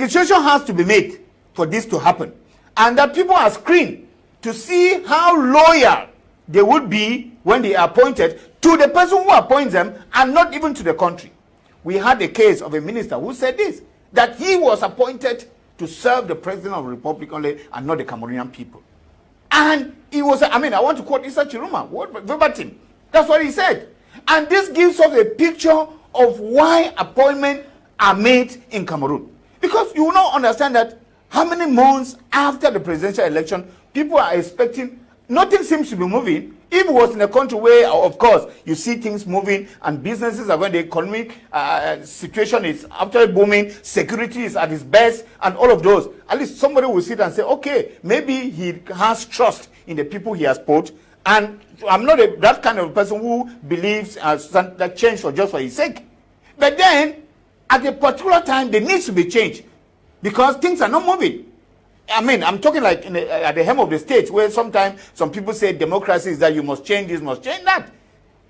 registration has to be made for this to happen. And that people are screened to see how loyal they would be when they are appointed to the person who appoints them and not even to the country. We had a case of a minister who said this, that he was appointed to serve the president of the republic only and not the Cameroonian people. And he was, I want to quote Issa Chiruma, verbatim. That's what he said. And this gives us a picture of why appointments are made in Cameroon. Because you will not understand that how many months after the presidential election, people are expecting, nothing seems to be moving. If it was in a country where, of course, you see things moving and businesses are when the economic situation is actually booming, security is at its best, and all of those, at least somebody will sit and say, okay, maybe he has trust in the people he has put, and I'm not that kind of person who believes that change for just for his sake. But then, at a particular time, there needs to be change because things are not moving. I'm talking like at the hem of the state where sometimes some people say democracy is that you must change this, must change that.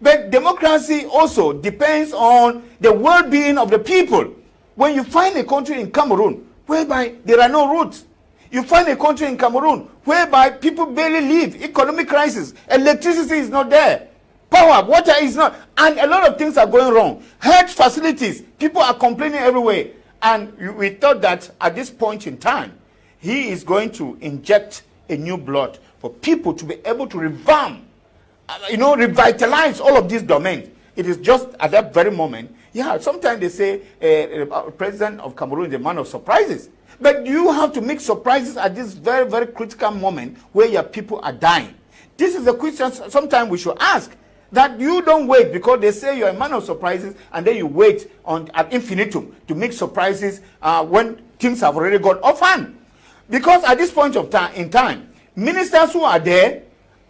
But democracy also depends on the well-being of the people. When you find a country in Cameroon whereby there are no roads, you find a country in Cameroon whereby people barely live, economic crisis, electricity is not there, power, water is not, and a lot of things are going wrong. Health facilities, people are complaining everywhere. And we thought that at this point in time, he is going to inject a new blood for people to be able to revamp, revitalize all of these domains. It is just at that very moment. Yeah, sometimes they say President of Cameroon is a man of surprises. But you have to make surprises at this very, very critical moment where your people are dying. This is a question sometimes we should ask. That you don't wait because they say you're a man of surprises and then you wait ad infinitum to make surprises when things have already got off hand. Because at this point of in time, ministers who are there,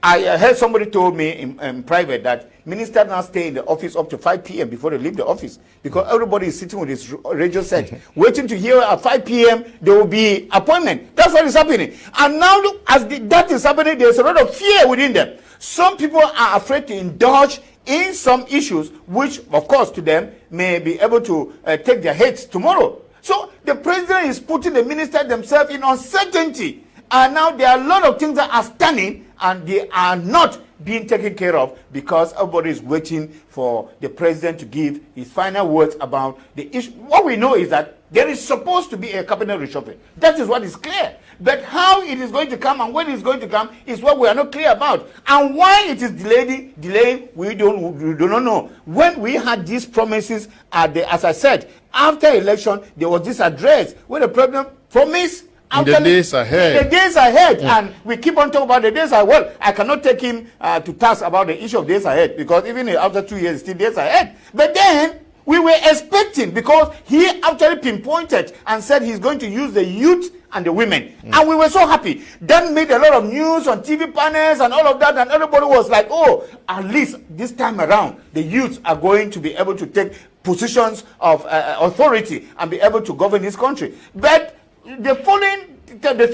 I heard somebody told me in private that ministers now stay in the office up to 5 p.m. before they leave the office because everybody is sitting with his radio set, waiting to hear at 5 p.m. there will be appointment. That's what is happening. And now, as that is happening, there's a lot of fear within them. Some people are afraid to indulge in some issues, which, of course, to them may be able to take their heads tomorrow. So the president is putting the minister themselves in uncertainty. And now there are a lot of things that are standing and they are not being taken care of because everybody is waiting for the president to give his final words about the issue. What we know is that there is supposed to be a cabinet reshuffle. That is what is clear. But how it is going to come and when it is going to come is what we are not clear about. And why it is delayed, we do not know. When we had these promises, as I said, after election, there was this address where the president promised the days ahead. The days ahead. And we keep on talking about the days ahead. Well, I cannot take him to task about the issue of days ahead because even after 2 years, still days ahead. But then we were expecting because he actually pinpointed and said he's going to use the youth and the women. And we were so happy. That made a lot of news on TV panels and all of that. And everybody was like, oh, at least this time around, the youth are going to be able to take positions of authority and be able to govern this country. But the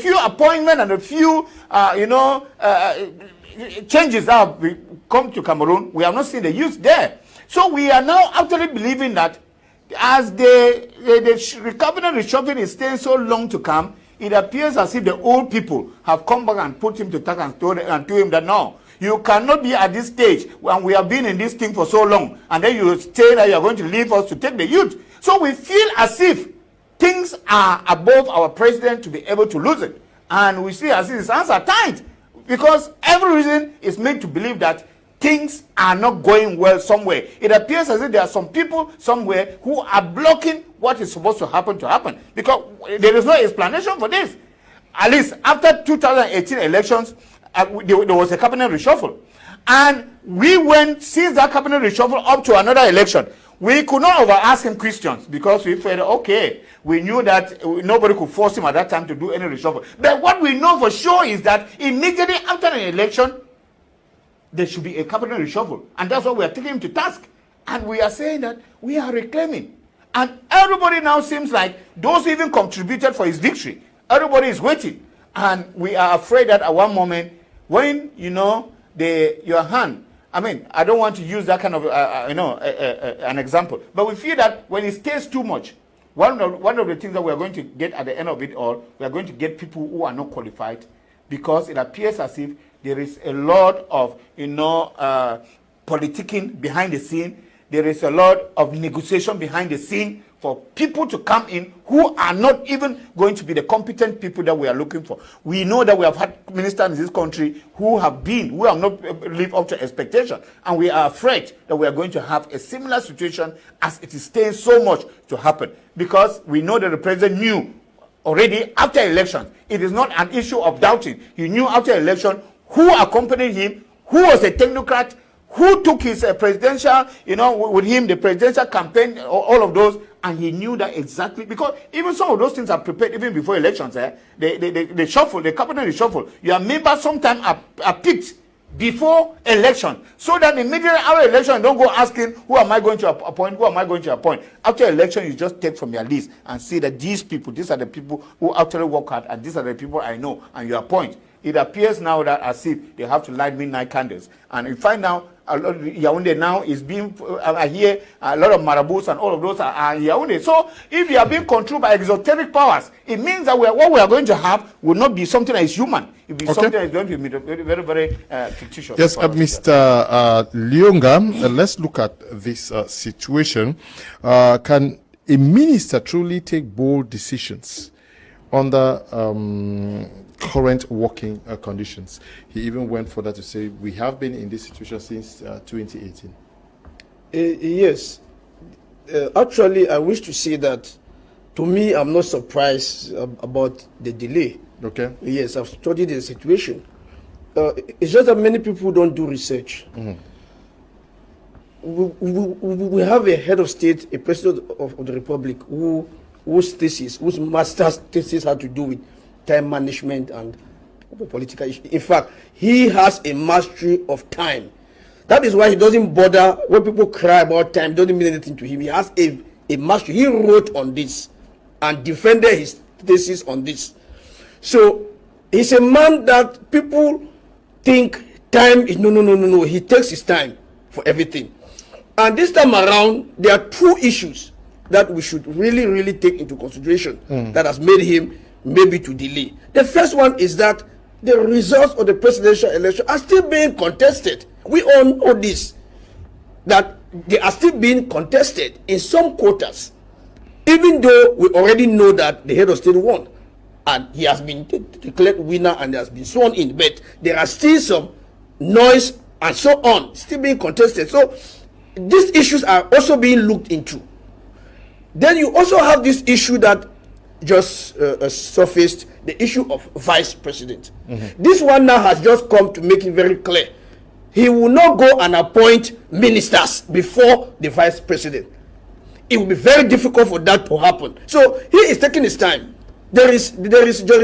few appointments and the few, changes that have come to Cameroon, we have not seen the youth there. So we are now actually believing that as the cabinet reshuffling is staying so long to come, it appears as if the old people have come back and put him to task and told him that no, you cannot be at this stage when we have been in this thing for so long, and then you say that you are going to leave us to take the youth. So we feel as if things are above our president to be able to lose it. And we see as if his hands are tied because every reason is made to believe that things are not going well somewhere. It appears as if there are some people somewhere who are blocking what is supposed to happen because there is no explanation for this. At least after 2018 elections, there was a cabinet reshuffle. And we went, since that cabinet reshuffle up to another election, we could not over-ask him questions because we felt, okay, we knew that nobody could force him at that time to do any reshuffle. But what we know for sure is that immediately after an election, there should be a cabinet reshuffle. And that's what we are taking him to task. And we are saying that we are reclaiming. And everybody now seems like those who even contributed for his victory, everybody is waiting. And we are afraid that at one moment, when, your hand, I don't want to use that kind of, an example. But we feel that when it stays too much, one of the things that we are going to get at the end of it all, we are going to get people who are not qualified, because it appears as if there is a lot of, politicking behind the scene. There is a lot of negotiation behind the scene for people to come in who are not even going to be the competent people that we are looking for. We know that we have had ministers in this country who have not lived up to expectation, and we are afraid that we are going to have a similar situation as it is staying so much to happen, because we know that the president knew already after election. It is not an issue of doubting. He knew after election who accompanied him, who was a technocrat, who took his presidential, with him, the presidential campaign, all of those, and he knew that exactly, because even some of those things are prepared even before elections. The shuffle, the cabinet reshuffle, your members sometimes are picked before election, so that immediately after election, you don't go asking, who am I going to appoint, who am I going to appoint? After election, you just take from your list and see that these are the people who actually work hard, and these are the people I know, and you appoint. It appears now that as if they have to light midnight candles. And you find now, Yaoundé now is being, here, a lot of marabouts and all of those are in Yaoundé. So if you are being controlled by exoteric powers, it means that what we are going to have will not be something that is human. It will be something that is going to be very, very, very fictitious. Yes, Mr. Lyonga, let's look at this situation. Can a minister truly take bold decisions under current working conditions? He even went further to say we have been in this situation since 2018. Yes. Actually, I wish to say that, to me, I'm not surprised about the delay. Okay. Yes, I've studied the situation. It's just that many people don't do research. Mm-hmm. We have a head of state, a president of the republic, whose master's thesis had to do with time management and political issues. In fact, he has a mastery of time. That is why he doesn't bother when people cry about time. Doesn't mean anything to him. He has a mastery. He wrote on this and defended his thesis on this. So he's a man that people think time is no. He takes his time for everything. And this time around, there are two issues that we should really take into consideration that has made him maybe to delay. The first one is that the results of the presidential election are still being contested. We all know this, that they are still being contested in some quarters, even though we already know that the head of state won and he has been declared winner and has been sworn in, but there are still some noise and so on still being contested. So these issues are also being looked into. Then you also have this issue that just surfaced, the issue of vice president. Mm-hmm. This one now has just come to make it very clear. He will not go and appoint ministers before the vice president. It will be very difficult for that to happen. So he is taking his time. There is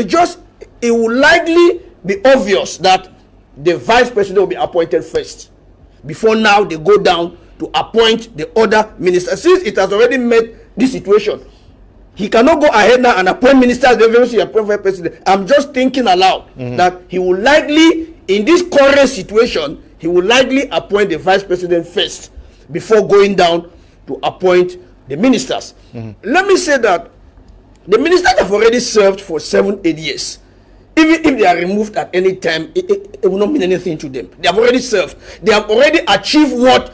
just, it will likely be obvious that the vice president will be appointed first, before now they go down to appoint the other ministers. Since it has already met this situation, he cannot go ahead now and appoint ministers, then appoint vice president. I'm just thinking aloud that he will likely, in this current situation, he will likely appoint the vice president first before going down to appoint the ministers. Let me say that the ministers have already served for 7-8 years. Even if they are removed at any time, it will not mean anything to them. They have already served. They have already achieved what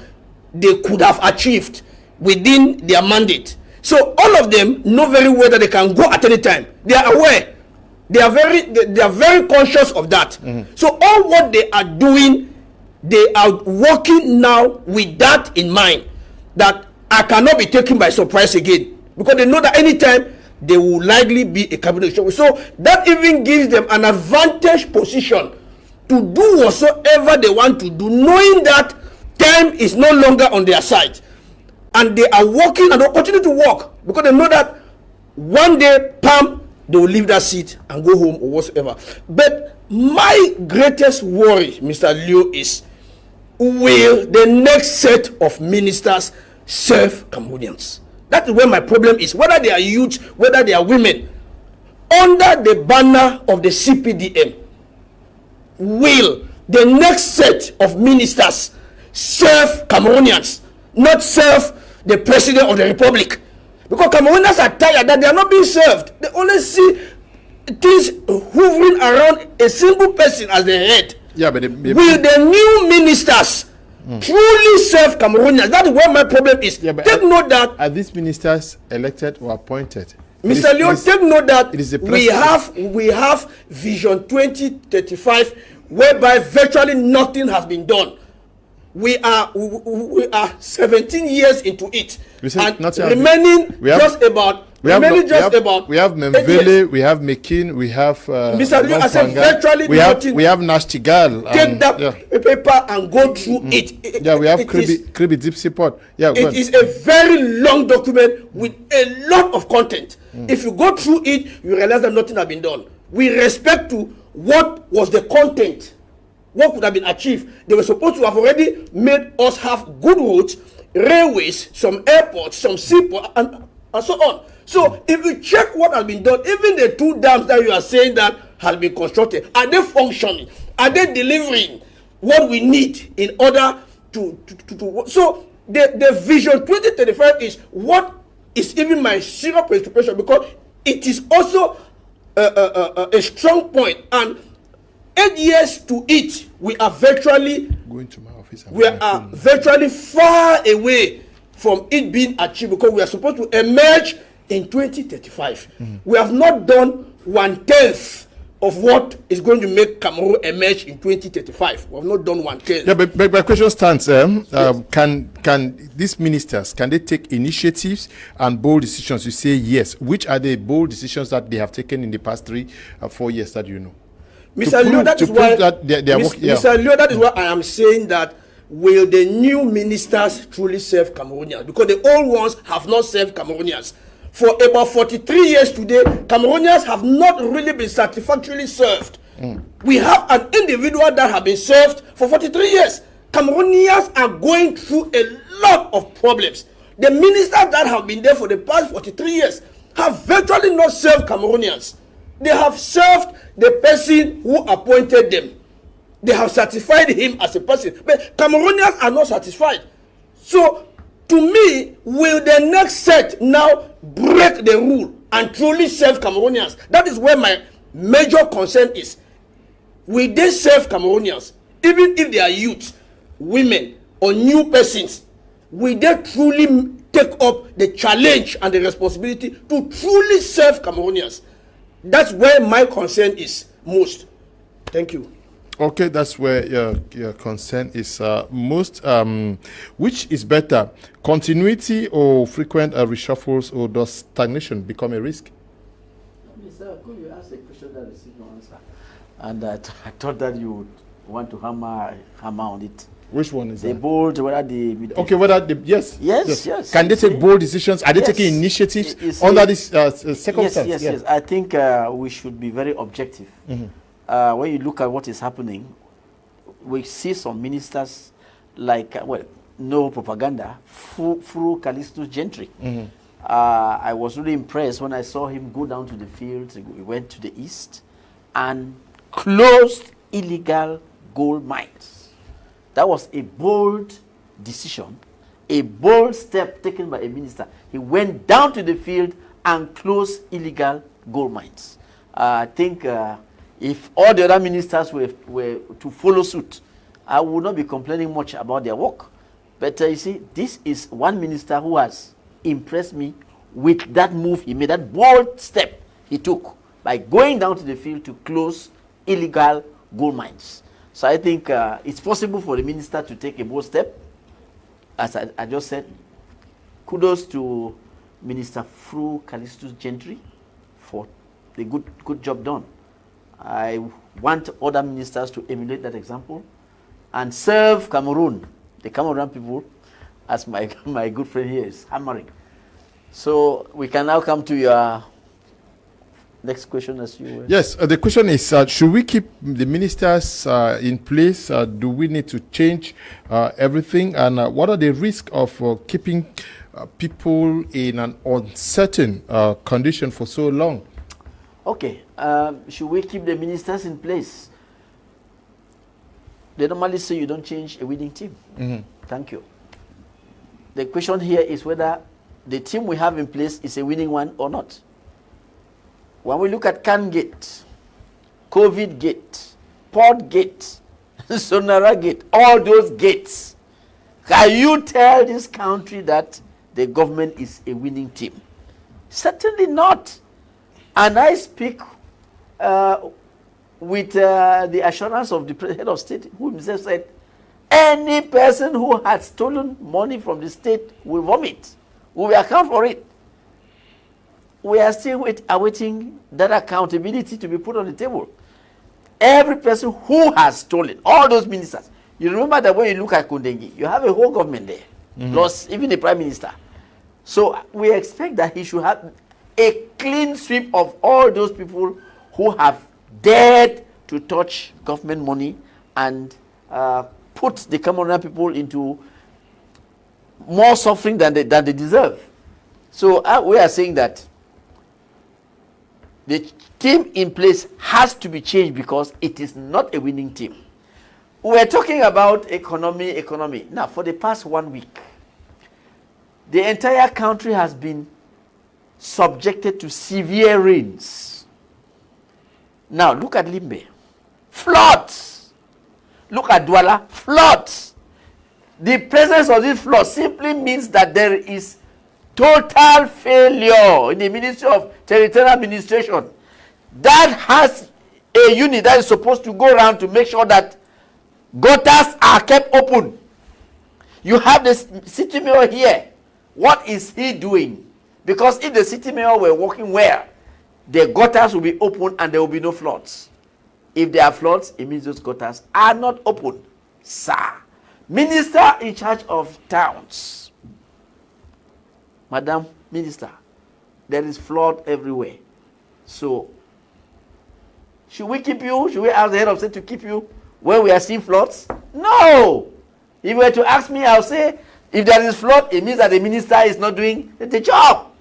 they could have achieved within their mandate. So all of them know very well that they can go at any time. They are aware. They are very conscious of that. So all what they are doing, they are working now with that in mind, that I cannot be taken by surprise again, because they know that anytime they will likely be a cabinet reshuffle. So that even gives them an advantage position to do whatsoever they want to do, knowing that time is no longer on their side. And they are working and they continue to work, because they know that one day, pam, they will leave that seat and go home or whatsoever. But my greatest worry, Mr. Leo, is will the next set of ministers serve Cameroonians? That is where my problem is. Whether they are youth, whether they are women, under the banner of the CPDM, will the next set of ministers serve Cameroonians, not serve the president of the republic? Because Cameroonians are tired that they are not being served. They only see things hovering around a single person as the head. Yeah, but will the new ministers truly serve Cameroonians? That is where my problem is. Yeah, but take note that are these ministers elected or appointed? Mr. Leo, take note that it is we have Vision 2035, whereby virtually nothing has been done. We are 17 years into it, and remaining just about. We have Memvele, we have Mekin, we have Mr. Leo, I said virtually nothing. We have Nashtigal. Take that paper and go through it. Yeah, we have Kribi Deep Support. Yeah, it is a very long document with a lot of content. If you go through it, you realize that nothing has been done. With respect to what was the content, what could have been achieved, they were supposed to have already made us have good roads, railways, some airports, some seaports, and so on. So if you check what has been done, even the 2 dams that you are saying that has been constructed, are they functioning? Are they delivering what we need in order to so the Vision 2035 is what is even my serious preoccupation, because it is also a strong point, and 8 years to it, we are virtually going to my office. We are virtually far away from it being achieved, because we are supposed to emerge in 2035. We have not done 1/10 of what is going to make Cameroon emerge in 2035. We have not done 1/10. Yeah, but my question stands. Yes. Can these ministers, can they take initiatives and bold decisions? You say yes. Which are the bold decisions that they have taken in the past 3-4 years that you know? Mr. Leo, that is why I am saying that will the new ministers truly serve Cameroonians? Because the old ones have not served Cameroonians. For about 43 years today, Cameroonians have not really been satisfactorily served. We have an individual that has been served for 43 years. Cameroonians are going through a lot of problems. The ministers that have been there for the past 43 years have virtually not served Cameroonians. They have served the person who appointed them. They have certified him as a person. But Cameroonians are not satisfied. So, to me, will the next set now break the rule and truly serve Cameroonians? That is where my major concern is. Will they serve Cameroonians? Even if they are youth, women, or new persons, will they truly take up the challenge and the responsibility to truly serve Cameroonians? That's where my concern is most. Thank you. Okay, that's where your concern is most. Which is better, continuity or frequent reshuffles, or does stagnation become a risk? Mr. Could you ask a question that received no answer? And I thought that you would want to hammer on it. Which one is the that? bold, whether the... Okay, whether the... Yes. Can they take bold decisions? Are they taking initiatives under this circumstance? Yes. I think we should be very objective. When you look at what is happening, we see some ministers like, no propaganda, through Callisto's gentry. I was really impressed when I saw him go down to the field. He went to the east and closed illegal gold mines. That was a bold decision, a bold step taken by a minister. He went down to the field and closed illegal gold mines. I think if all the other ministers were to follow suit, I would not be complaining much about their work. But you see, this is one minister who has impressed me with that move he made, that bold step he took by going down to the field to close illegal gold mines. So I think it's possible for the minister to take a bold step. As I just said, kudos to Minister Fru Callisto's Gentry for the good job done. I want other ministers to emulate that example and serve Cameroon, the Cameroon people, as my good friend here is hammering. So we can now come to your next question, as you... Yes, the question is, should we keep the ministers in place? Do we need to change everything? And what are the risks of keeping people in an uncertain condition for so long? Okay, should we keep the ministers in place? They normally say you don't change a winning team. Thank you. The question here is whether the team we have in place is a winning one or not. When we look at Can Gate, COVID Gate, Port Gate, Sonara Gate, all those gates, can you tell this country that the government is a winning team? Certainly not. And I speak with the assurance of the head of state, who himself said, any person who had stolen money from the state will vomit. We will account for it. We are still awaiting that accountability to be put on the table. Every person who has stolen, all those ministers, you remember that when you look at Kundengi, you have a whole government there, plus even the prime minister. So we expect that he should have a clean sweep of all those people who have dared to touch government money and put the Cameroonian people into more suffering than they deserve. So we are saying that the team in place has to be changed because it is not a winning team. We're talking about economy. Now, for the past 1 week, the entire country has been subjected to severe rains. Now, look at Limbe. Floods. Look at Douala. Floods. The presence of this flood simply means that there is total failure in the Ministry of Territorial Administration that has a unit that is supposed to go around to make sure that gutters are kept open. You have the city mayor here. What is he doing? Because if the city mayor were working well, the gutters will be open and there will be no floods. If there are floods, it means those gutters are not open. Sir, minister in charge of towns, Madam Minister, there is flood everywhere. So, should we keep you? Should we ask the head of state to keep you when we are seeing floods? No! If you were to ask me, I'll say, if there is flood, it means that the minister is not doing the job.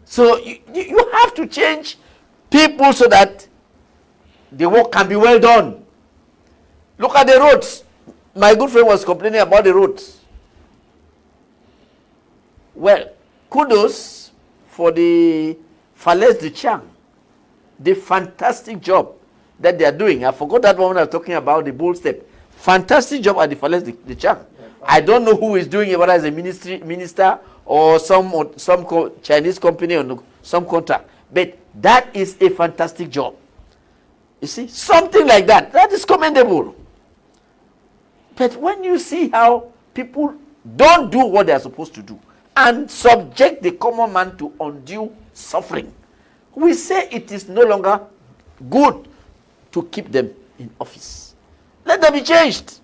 So, you have to change people so that the work can be well done. Look at the roads. My good friend was complaining about the roads. Well, kudos for the Falaise de Chang, the fantastic job that they are doing. I forgot that one when I was talking about the bold step. Fantastic job at the Falaise de Chang. I don't know who is doing it, whether it's a minister or some Chinese company or some contract. But that is a fantastic job. You see, something like that, that is commendable. But when you see how people don't do what they are supposed to do and subject the common man to undue suffering, we say it is no longer good to keep them in office. Let them be changed.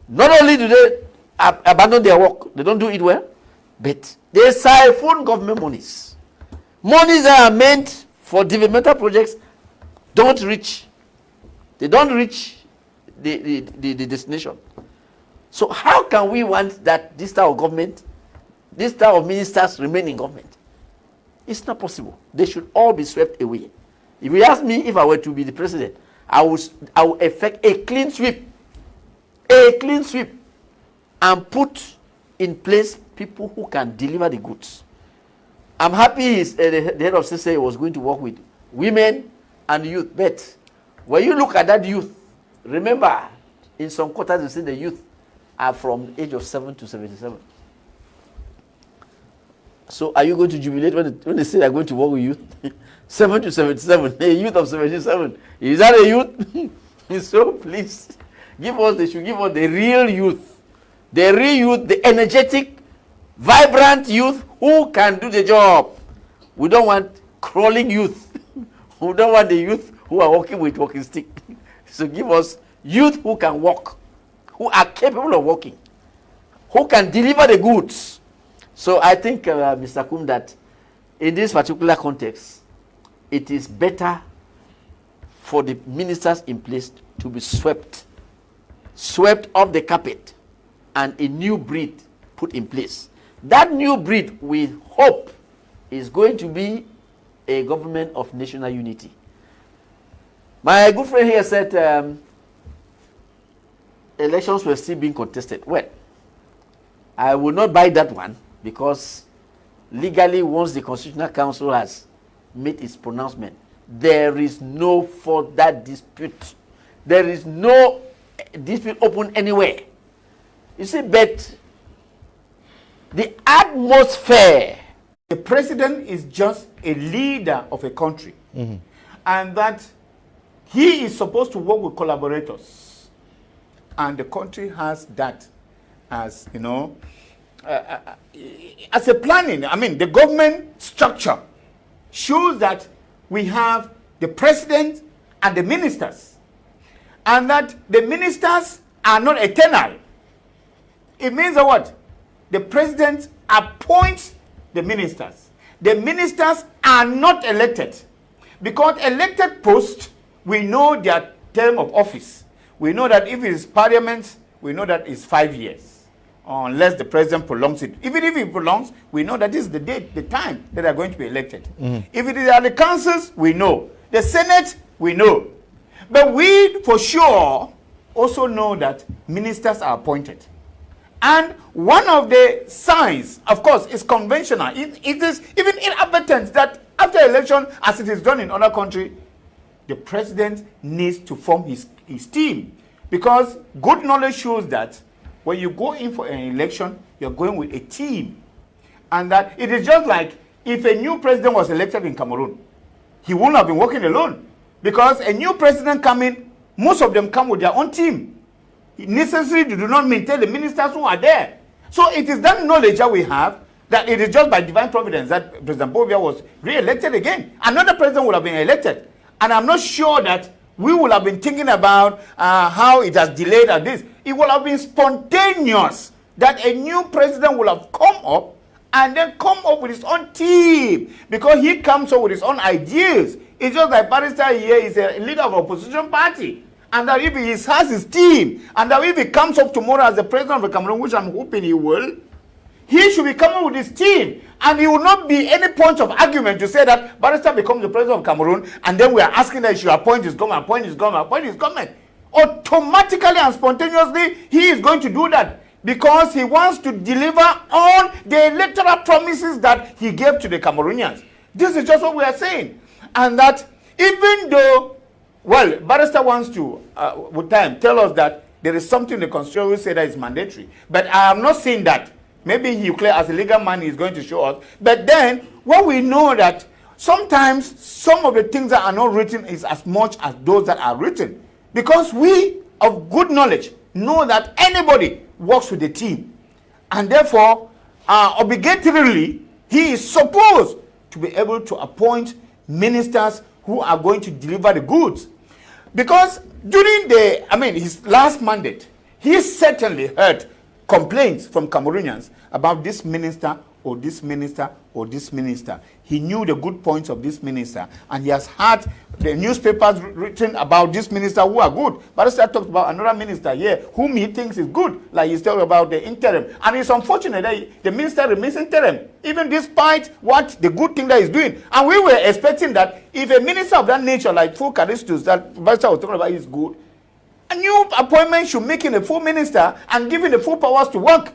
Not only do they abandon their work, they don't do it well, but they siphon government monies. Monies that are meant for developmental projects don't reach. They don't reach the destination. So how can we want that this type of government, this type of ministers remain in government? It's not possible. They should all be swept away. If you ask me if I were to be the president, I will effect a clean sweep, and put in place people who can deliver the goods. I'm happy the head of state was going to work with women and youth. But when you look at that youth, remember, in some quarters you see the youth are from the age of 7 to 77. So are you going to jubilate when they say they're going to work with youth? 7 to 77, a youth of 77. Is that a youth? So please, they should give us the real youth. The real youth, the energetic, vibrant youth who can do the job. We don't want crawling youth. We don't want the youth who are working with walking stick. So give us youth who can walk, who are capable of working, who can deliver the goods. So I think, Mr. Kum, that in this particular context, it is better for the ministers in place to be swept off the carpet and a new breed put in place. That new breed, we hope, is going to be a government of national unity. My good friend here said elections were still being contested. Well, I will not buy that one because legally, once the Constitutional Council has made its pronouncement, there is no further dispute. There is no dispute open anywhere. You see, but the atmosphere. The president is just a leader of a country, and that he is supposed to work with collaborators, and the country has that as, you know, as a planning. I mean, the government structure shows that we have the president and the ministers, and that the ministers are not eternal. It means that what? The president appoints the ministers. The ministers are not elected, because elected posts, we know their term of office. We know that if it is parliament, we know that it's 5 years, unless the president prolongs it. Even if he prolongs, we know that this is the date, the time that they are going to be elected. If it is at the councils, we know. The Senate, we know. But we, for sure, also know that ministers are appointed. And one of the signs, of course, is conventional. It is even inadvertent that after election, as it is done in other countries, the president needs to form his team. Because good knowledge shows that when you go in for an election, you're going with a team. And that it is just like if a new president was elected in Cameroon, he wouldn't have been working alone. Because a new president coming, most of them come with their own team. Necessarily, they do not maintain the ministers who are there. So it is that knowledge that we have, that it is just by divine providence that President Bovia was re-elected again. Another president would have been elected. And I'm not sure that we would have been thinking about how it has delayed at this. It would have been spontaneous that a new president would have come up and then come up with his own team, because he comes up with his own ideas. It's just like Barrister here is a leader of opposition party. And that if he has his team, and that if he comes up tomorrow as the president of the Cameroon, which I'm hoping he will, he should be coming with his team. And he will not be any point of argument to say that Barrister becomes the president of Cameroon, and then we are asking that he should appoint his government, appoint his government, appoint his government. Automatically and spontaneously, he is going to do that, because he wants to deliver on the electoral promises that he gave to the Cameroonians. This is just what we are saying. And that even though, well, Barrister wants to, with time, tell us that there is something the Constitution will say that is mandatory. But I am not saying that. Maybe he clear as a legal man he is going to show us. But then, what we know that sometimes some of the things that are not written is as much as those that are written. Because we, of good knowledge, know that anybody works with a team. And therefore, obligatorily, he is supposed to be able to appoint ministers who are going to deliver the goods. Because during his last mandate, he certainly heard complaints from Cameroonians about this minister or this minister or this minister. He knew the good points of this minister, and he has had the newspapers written about this minister who are good. Barrister talked about another minister here whom he thinks is good, like he's talking about the interim. And it's unfortunate that the minister remains interim, even despite what the good thing that he's doing. And we were expecting that if a minister of that nature, like full Caristus, that Barrister was talking about, is good, a new appointment should make him a full minister and give him the full powers to work.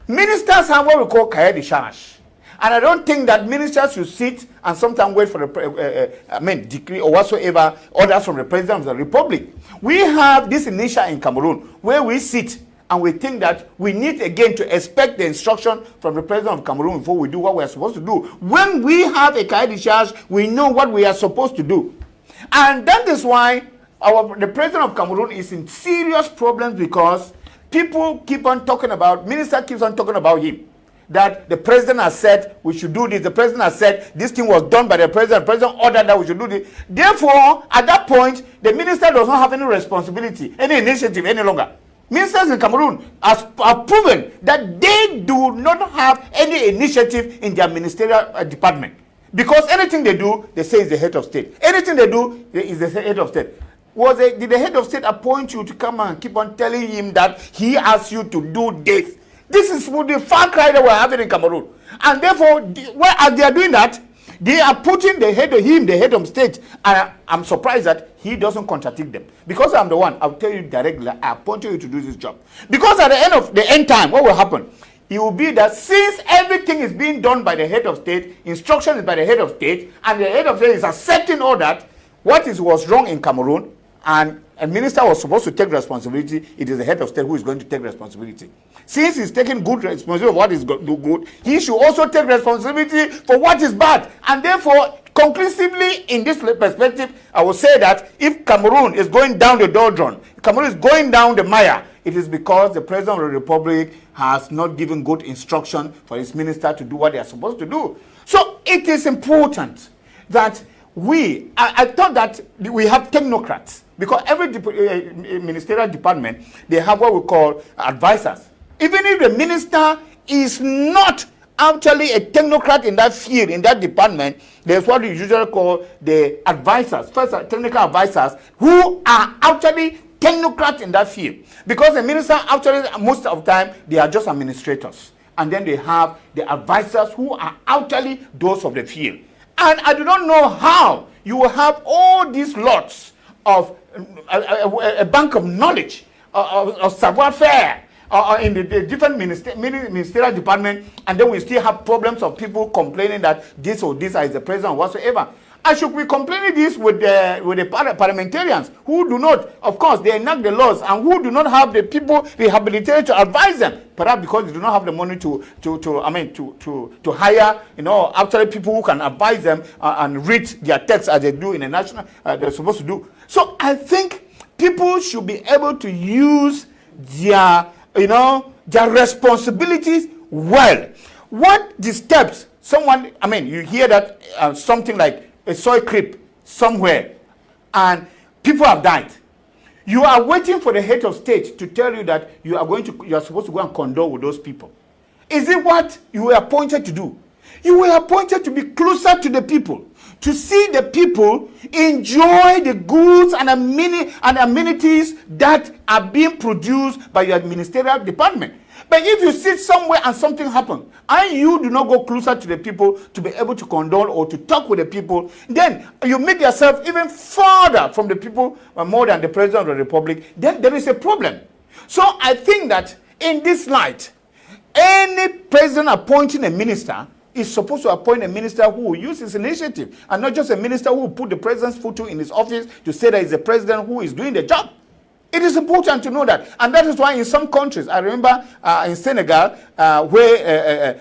Ministers have what we call cahier de charge. And I don't think that ministers should sit and sometimes wait for the decree or whatsoever orders from the president of the republic. We have this initiative in Cameroon where we sit and we think that we need again to expect the instruction from the president of Cameroon before we do what we are supposed to do. When we have a cahier de charge, we know what we are supposed to do. And that is why the president of Cameroon is in serious problems, because people keep on talking about, minister keeps on talking about him. That the president has said we should do this. The president has said this thing was done by the president. The president ordered that we should do this. Therefore, at that point, the minister does not have any responsibility, any initiative any longer. Ministers in Cameroon have proven that they do not have any initiative in their ministerial department. Because anything they do, they say is the head of state. Anything they do is the head of state. Did the head of state appoint you to come and keep on telling him that he asked you to do this? This is the far cry that we're having in Cameroon. And therefore, as they are doing that, they are putting the head of state. And I'm surprised that he doesn't contradict them. Because I'm the one, I'll tell you directly, I appointed you to do this job. Because at the end time, what will happen? it will be that since everything is being done by the head of state, instruction is by the head of state, and the head of state is accepting all that, was wrong in Cameroon, and a minister was supposed to take responsibility, it is the head of state who is going to take responsibility. Since he's taking good responsibility for what is good, he should also take responsibility for what is bad. And therefore, conclusively, in this perspective, I will say that if Cameroon is going down the doldrum, Cameroon is going down the mire, it is because the President of the Republic has not given good instruction for his minister to do what they are supposed to do. So it is important that I thought that we have technocrats, because every ministerial department, they have what we call advisors. Even if the minister is not actually a technocrat in that field, in that department, there's what we usually call the advisors, first technical advisors, who are actually technocrats in that field. Because the minister actually, most of the time, they are just administrators. And then they have the advisors who are actually those of the field. And I do not know how you will have all these lots of a bank of knowledge, of savoir-faire, in the different ministerial department, and then we still have problems of people complaining that this or this is the president or whatsoever. I should be complaining this with the parliamentarians who do not, of course, they enact the laws, and who do not have the people rehabilitated to advise them, perhaps because they do not have the money to hire, actually people who can advise them and read their texts as they do in the national, they're supposed to do. So I think people should be able to use their responsibilities well. What disturbs someone, you hear that something like a soil creep somewhere and people have died. You are waiting for the head of state to tell you that you are supposed to go and condole with those people. Is it what you were appointed to do? You were appointed to be closer to the people, to see the people enjoy the goods and amenities that are being produced by your ministerial department. But if you sit somewhere and something happens, and you do not go closer to the people to be able to condole or to talk with the people, then you make yourself even further from the people, more than the President of the Republic, then there is a problem. So I think that in this light, any president appointing a minister is supposed to appoint a minister who will use his initiative, and not just a minister who will put the president's photo in his office to say that it's the president who is doing the job. It is important to know that. And that is why in some countries, I remember in Senegal, where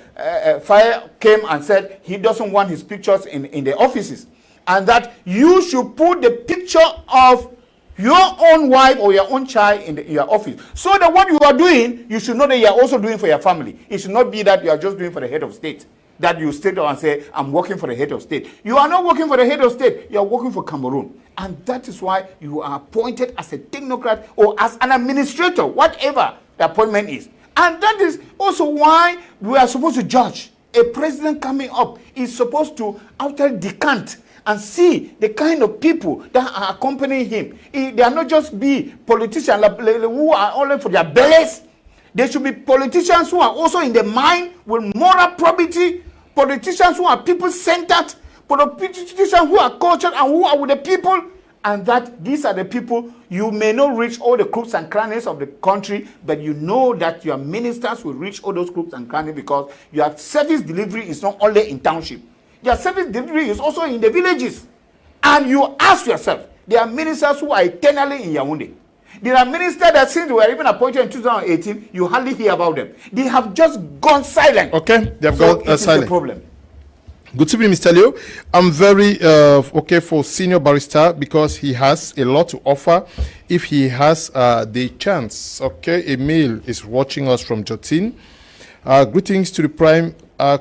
Fire came and said he doesn't want his pictures in the offices, and that you should put the picture of your own wife or your own child in your office, so that what you are doing, you should know that you are also doing for your family. It should not be that you are just doing for the head of state, that you sit down and say, I'm working for the head of state. You are not working for the head of state, you are working for Cameroon. And that is why you are appointed as a technocrat or as an administrator, whatever the appointment is. And that is also why we are supposed to judge. A president coming up is supposed to actually decant and see the kind of people that are accompanying him. They are not just be politicians who are only for their bellies. There should be politicians who are also in the mind with moral probity, politicians who are people-centered, politicians who are cultured and who are with the people, and that these are the people. You may not reach all the crooks and crannies of the country, but you know that your ministers will reach all those crooks and crannies, because your service delivery is not only in township. Your service delivery is also in the villages. And you ask yourself, there are ministers who are eternally in Yaoundé. There are ministers that since they were even appointed in 2018, you hardly hear about them. They have just gone silent. Okay, they have So gone it is silent. a problem. Good evening, Mr. Leo. I'm very okay for senior barrister because he has a lot to offer if he has the chance. Okay, Emil is watching us from Jotin. Greetings to the prime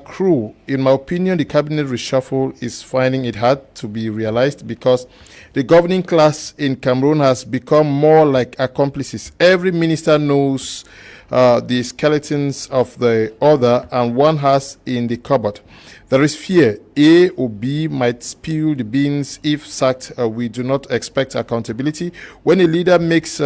crew. In my opinion, the cabinet reshuffle is finding it hard to be realized because the governing class in Cameroon has become more like accomplices. Every minister knows the skeletons of the other, and one has in the cupboard. There is fear. A or B might spill the beans if sacked. We do not expect accountability. When a leader makes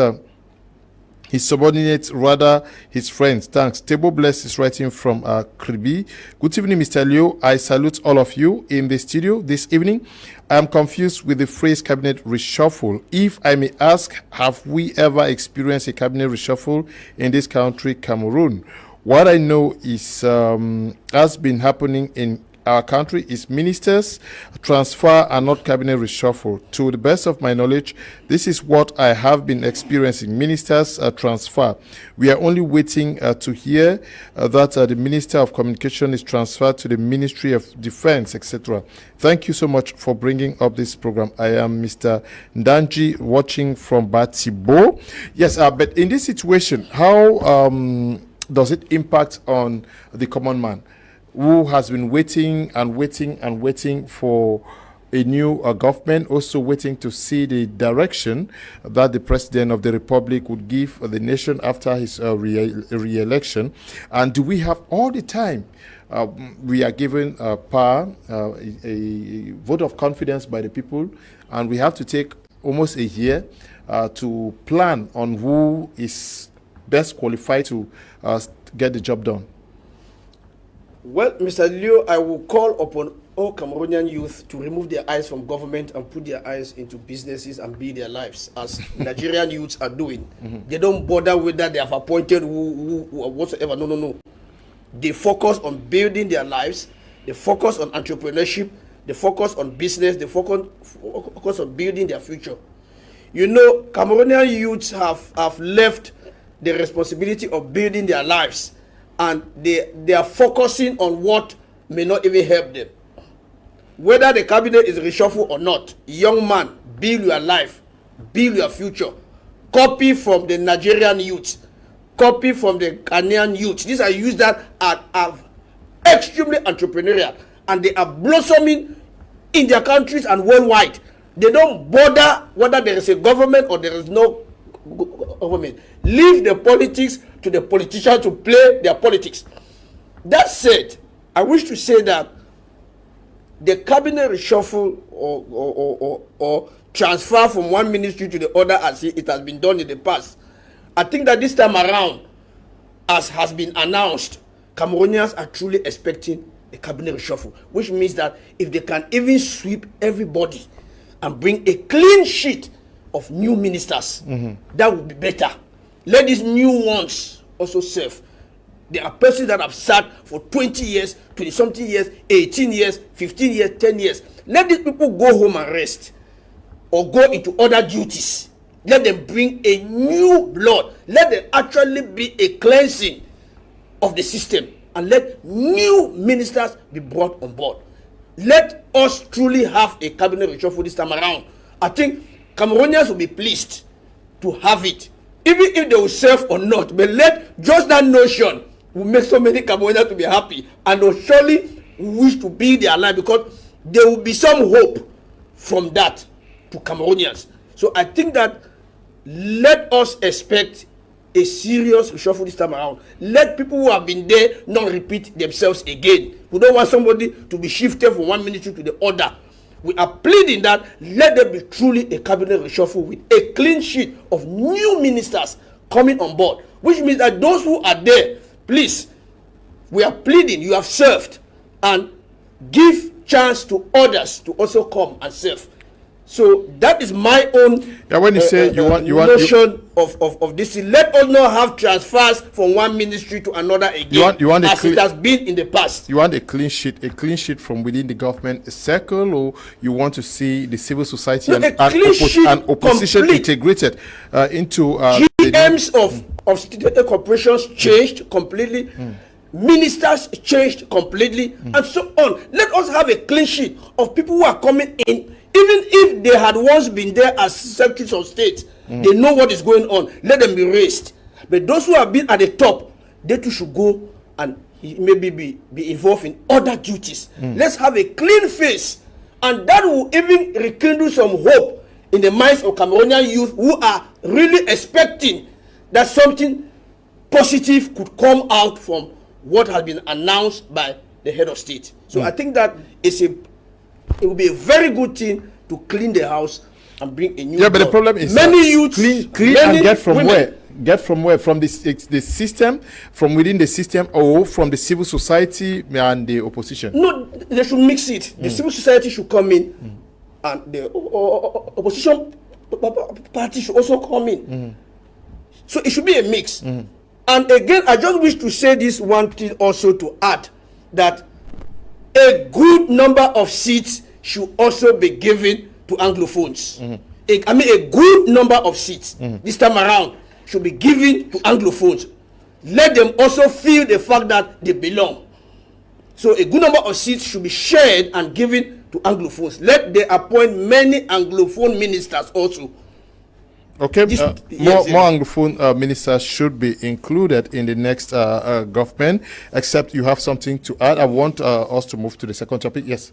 his subordinates, rather his friends. Thanks. Table Bless is writing from Kribi. Good evening, Mr. Leo. I salute all of you in the studio this evening. I am confused with the phrase cabinet reshuffle. If I may ask, have we ever experienced a cabinet reshuffle in this country, Cameroon? What I know is has been happening in our country is ministers transfer and not cabinet reshuffle. To the best of my knowledge, this is what I have been experiencing. Ministers transfer. We are only waiting to hear that the Minister of Communication is transferred to the Ministry of Defense, etc. Thank you so much for bringing up this program. I am Mr. Ndanji, watching from Batibo. Yes, but in this situation, how does it impact on the common man, who has been waiting and waiting and waiting for a new government, also waiting to see the direction that the President of the Republic would give the nation after his re-election? And do we have all the time? We are given power, a vote of confidence by the people, and we have to take almost a year to plan on who is best qualified to get the job done. Well, Mr. Leo, I will call upon all Cameroonian youth to remove their eyes from government and put their eyes into businesses and build their lives, as Nigerian youths are doing. They don't bother whether they have appointed who or whatsoever. No. They focus on building their lives. They focus on entrepreneurship. They focus on business. They focus on building their future. You know, Cameroonian youths have left the responsibility of building their lives, and they are focusing on what may not even help them. Whether the cabinet is reshuffled or not, young man, build your life, build your future. Copy from the Nigerian youth, copy from the Ghanaian youth. These are youths that are extremely entrepreneurial, and they are blossoming in their countries and worldwide. They don't bother whether there is a government or there is no government. Leave the politics to the politicians to play their politics. That said, I wish to say that the cabinet reshuffle or transfer from one ministry to the other, as it has been done in the past, I think that this time around, as has been announced, Cameroonians are truly expecting a cabinet reshuffle, which means that if they can even sweep everybody and bring a clean sheet of new ministers, that would be better. Let these new ones also serve. There are persons that have sat for 20 years, 20-something years, 18 years, 15 years, 10 years. Let these people go home and rest or go into other duties. Let them bring a new blood. Let there actually be a cleansing of the system, and let new ministers be brought on board. Let us truly have a cabinet reshuffle this time around. I think Cameroonians will be pleased to have it, even if they will serve or not. But let just that notion will make so many Cameroonians to be happy, and will surely wish to build their life, because there will be some hope from that to Cameroonians. So I think that let us expect a serious reshuffle this time around. Let people who have been there not repeat themselves again. We don't want somebody to be shifted from one ministry to the other. We are pleading that let there be truly a cabinet reshuffle with a clean sheet of new ministers coming on board, which means that those who are there, please, we are pleading, you have served, and give chance to others to also come and serve. So that is my own when you say you want notion of this. Let us not have transfers from one ministry to another again, as it has been in the past. You want a clean sheet from within the government circle, or you want to see the civil society and opposition complete, integrated into GMs of state corporations changed completely. Ministers changed completely, and so on. Let us have a clean sheet of people who are coming in. Even if they had once been there as secretaries of state, they know what is going on. Let them be raised. But those who have been at the top, they too should go and maybe be involved in other duties. Let's have a clean face, and that will even rekindle some hope in the minds of Cameroonian youth who are really expecting that something positive could come out from what has been announced by the head of state. So I think that it will be a very good thing to clean the house and bring a new. Yeah, but the problem is many youths clean and get from women. Where? Get from where? From the system, from within the system, or from the civil society and the opposition? No, they should mix it. The civil society should come in, and the opposition party should also come in. So it should be a mix. And again, I just wish to say this one thing also to add that a good number of seats should also be given to Anglophones. I mean, a good number of seats this time around should be given to Anglophones. Let them also feel the fact that they belong. So a good number of seats should be shared and given to Anglophones. Let them appoint many Anglophone ministers also. Okay, Yes, more Anglophone ministers should be included in the next government, except you have something to add. I want us to move to the second topic. Yes.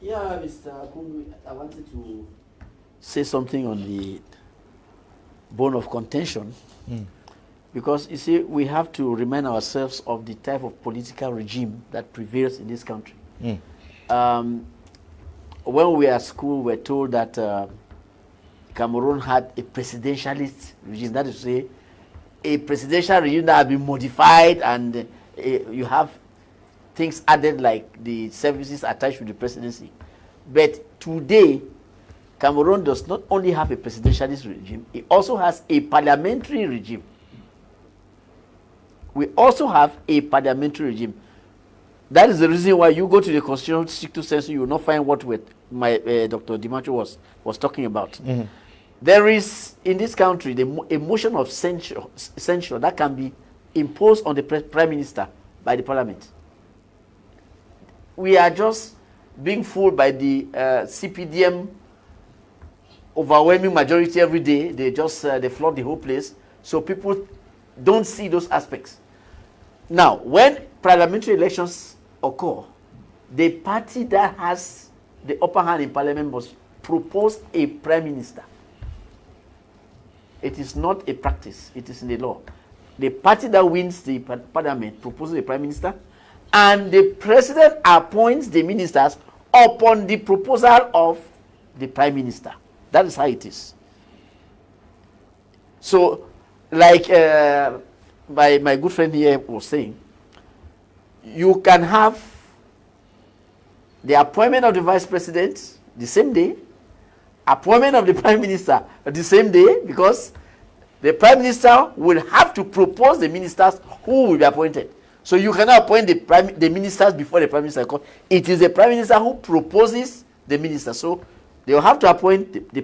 Yeah, Mr. Akunu, I wanted to say something on the bone of contention. Because, you see, we have to remind ourselves of the type of political regime that prevails in this country. When we were at school, we were told that Cameroon had a presidentialist regime. That is to say, a presidential regime that had been modified and you have things added like the services attached to the presidency. But today, Cameroon does not only have a presidentialist regime, it also has a parliamentary regime. We also have a parliamentary regime. That is the reason why you go to the Constitutional 62 census, you will not find what Dr. Dimancho was talking about. There is, in this country, a motion of censure that can be imposed on the Prime Minister by the Parliament. We are just being fooled by the CPDM overwhelming majority every day. They flood the whole place. So people don't see those aspects. Now, when parliamentary elections occur, the party that has the upper hand in parliament must propose a prime minister. It is not a practice, it is in the law. The party that wins the parliament proposes a prime minister, and the president appoints the ministers upon the proposal of the prime minister. That is how it is. So, like my good friend here was saying, you can have the appointment of the vice president the same day, appointment of the prime minister the same day, because the prime minister will have to propose the ministers who will be appointed. So you cannot appoint the ministers before the prime minister comes. It is the prime minister who proposes the minister. So they will have to appoint the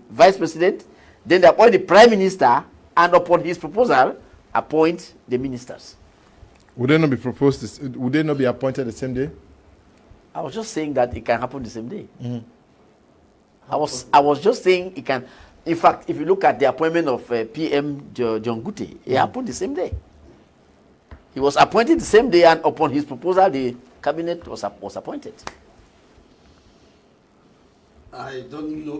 vice president, then they appoint the prime minister, and upon his proposal, appoint the ministers. Would they not be proposed? Would they not be appointed the same day? I was just saying that it can happen the same day. I was just saying it can. In fact, if you look at the appointment of PM John Gute, it happened the same day. He was appointed the same day, and upon his proposal, the cabinet was appointed. I don't know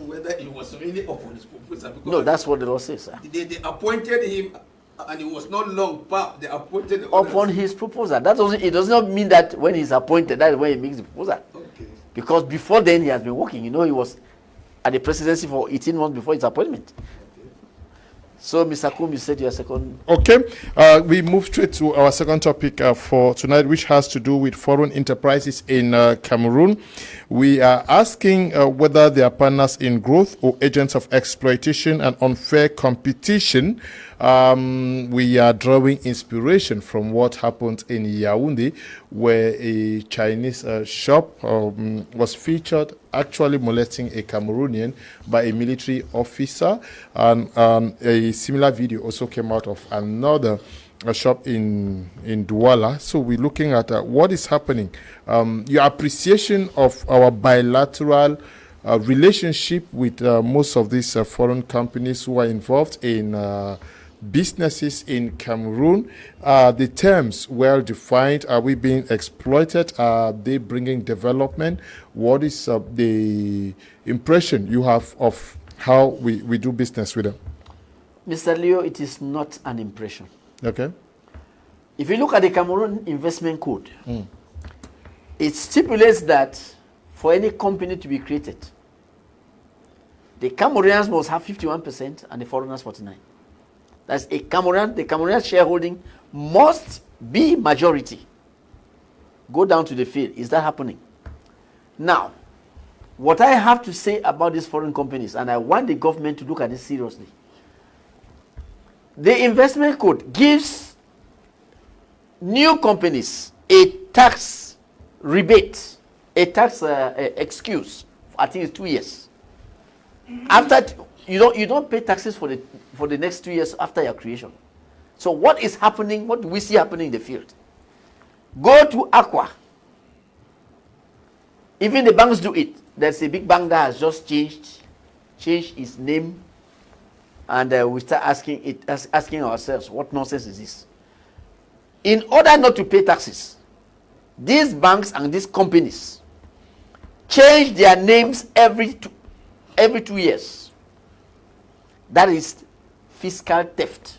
whether it was really upon his proposal. No, that's what the law says, sir. They appointed him, and it was not long. They appointed the upon his proposal. It does not mean that when he's appointed, that is when he makes the proposal. Okay. Because before then, he has been working. You know, he was at the presidency for 18 months before his appointment. So, Mr. Kum, you said your second. Okay, we move straight to our second topic for tonight, which has to do with foreign enterprises in Cameroon. We are asking whether they are partners in growth or agents of exploitation and unfair competition. We are drawing inspiration from what happened in Yaoundé, where a Chinese shop was featured actually molesting a Cameroonian by a military officer, and a similar video also came out of another shop in Douala. So we're looking at what is happening. Your appreciation of our bilateral relationship with most of these foreign companies who are involved in businesses in Cameroon. The terms well defined? Are we being exploited? Are they bringing development? What is the impression you have of how we do business with them? Mr. Leo, it is not an impression. Okay. If you look at the Cameroon Investment Code, it stipulates that for any company to be created, the Cameroonians must have 51% and the foreigners 49%. That's the Cameroonian shareholding must be majority. Go down to the field. Is that happening? Now, what I have to say about these foreign companies, and I want the government to look at this seriously. The investment code gives new companies a tax rebate, a tax excuse. I think it's 2 years. After you don't pay taxes for the next 2 years after your creation. So what is happening? What do we see happening in the field? Go to Aqua. Even the banks do it. There's a big bank that has just changed its name, and we start asking ourselves, what nonsense is this? In order not to pay taxes, these banks and these companies change their names every 2 years. That is fiscal theft.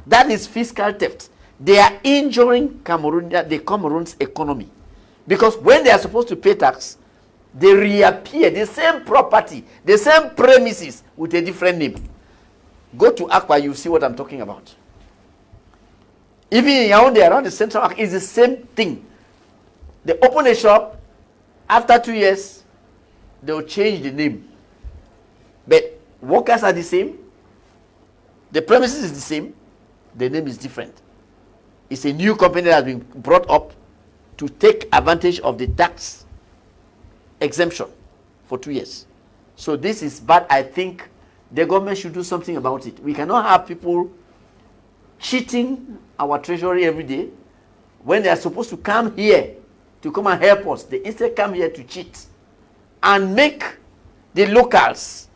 That is fiscal theft. They are injuring Cameroon's economy. Because when they are supposed to pay tax, they reappear, the same property, the same premises with a different name. Go to Aqua, you see what I'm talking about. Even in Yaoundé, around the central Aqua, it's the same thing. They open a shop, after 2 years, they'll change the name. But workers are the same, the premises is the same, the name is different. It's a new company that has been brought up to take advantage of the tax exemption for 2 years. So this is bad. I think the government should do something about it. We cannot have people cheating our treasury every day when they are supposed to come here to come and help us. They instead come here to cheat and make the locals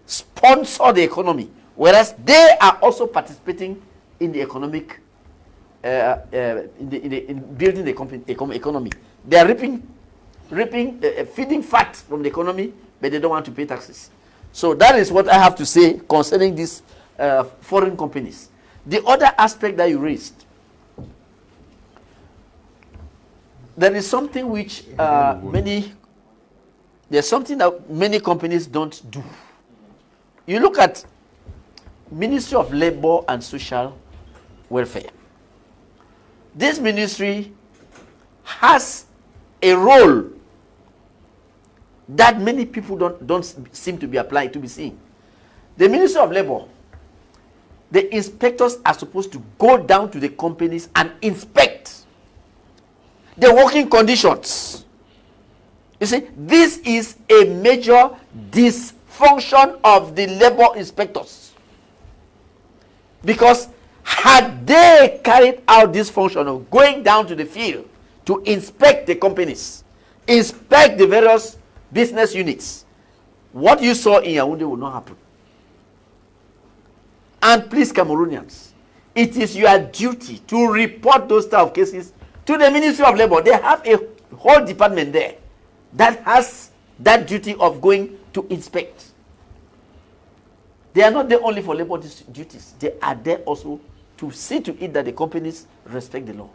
sponsor the economy, whereas they are also participating in the economic in building the economy. They are feeding fat from the economy, but they don't want to pay taxes. So that is what I have to say concerning these foreign companies. The other aspect that you raised, there is something which there's something that many companies don't do. You look at Ministry of Labor and Social Welfare. This ministry has a role that many people don't seem to be applying, to be seeing. The Ministry of Labor, the inspectors are supposed to go down to the companies and inspect the working conditions. You see, this is a major dysfunction of the labor inspectors. Because had they carried out this function of going down to the field to inspect the companies, inspect the various business units, what you saw in Yaoundé will not happen. And please, Cameroonians, it is your duty to report those type of cases to the Ministry of Labor. They have a whole department there that has that duty of going to inspect. They are not there only for labor duties. They are there also to see to it that the companies respect the law.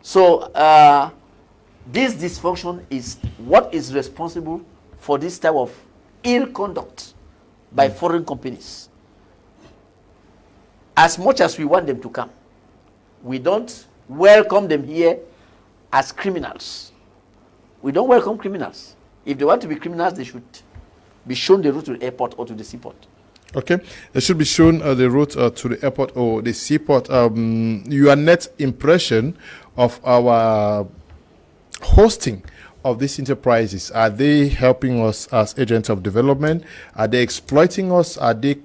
So this dysfunction is what is responsible for this type of ill conduct by foreign companies. As much as we want them to come, we don't welcome them here as criminals. We don't welcome criminals. If they want to be criminals, they should be shown the route to the airport or to the seaport. Okay, they should be shown the route to the airport or the seaport. Your net impression of our hosting of these enterprises, are they helping us as agents of development? Are they exploiting us? Are they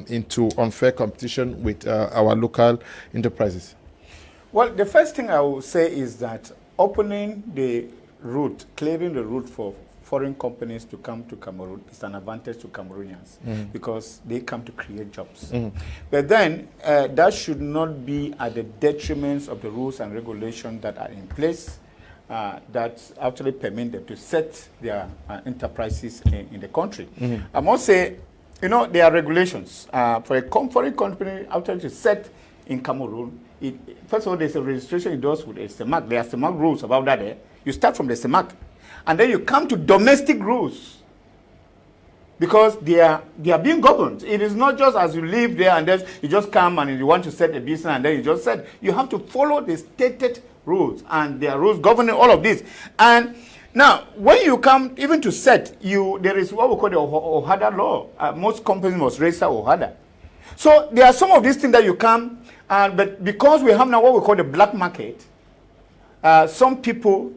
into unfair competition with our local enterprises? Well, the first thing I will say is that opening the route, clearing the route for foreign companies to come to Cameroon is an advantage to Cameroonians because they come to create jobs. But then that should not be at the detriment of the rules and regulations that are in place that actually permit them to set their enterprises in the country. I must say, you know, there are regulations. For a foreign company actually to set in Cameroon, first of all, there's a registration it does with a CEMAC. There are CEMAC rules about that. You start from the CEMAC. And then you come to domestic rules because they are being governed. It is not just as you live there and then you just come and you want to set a business and then you just set. You have to follow the stated rules, and there are rules governing all of this. And Now, when you come even to set, there is what we call the OHADA law. Most companies must register OHADA. So there are some of these things that you come, but because we have now what we call the black market, some people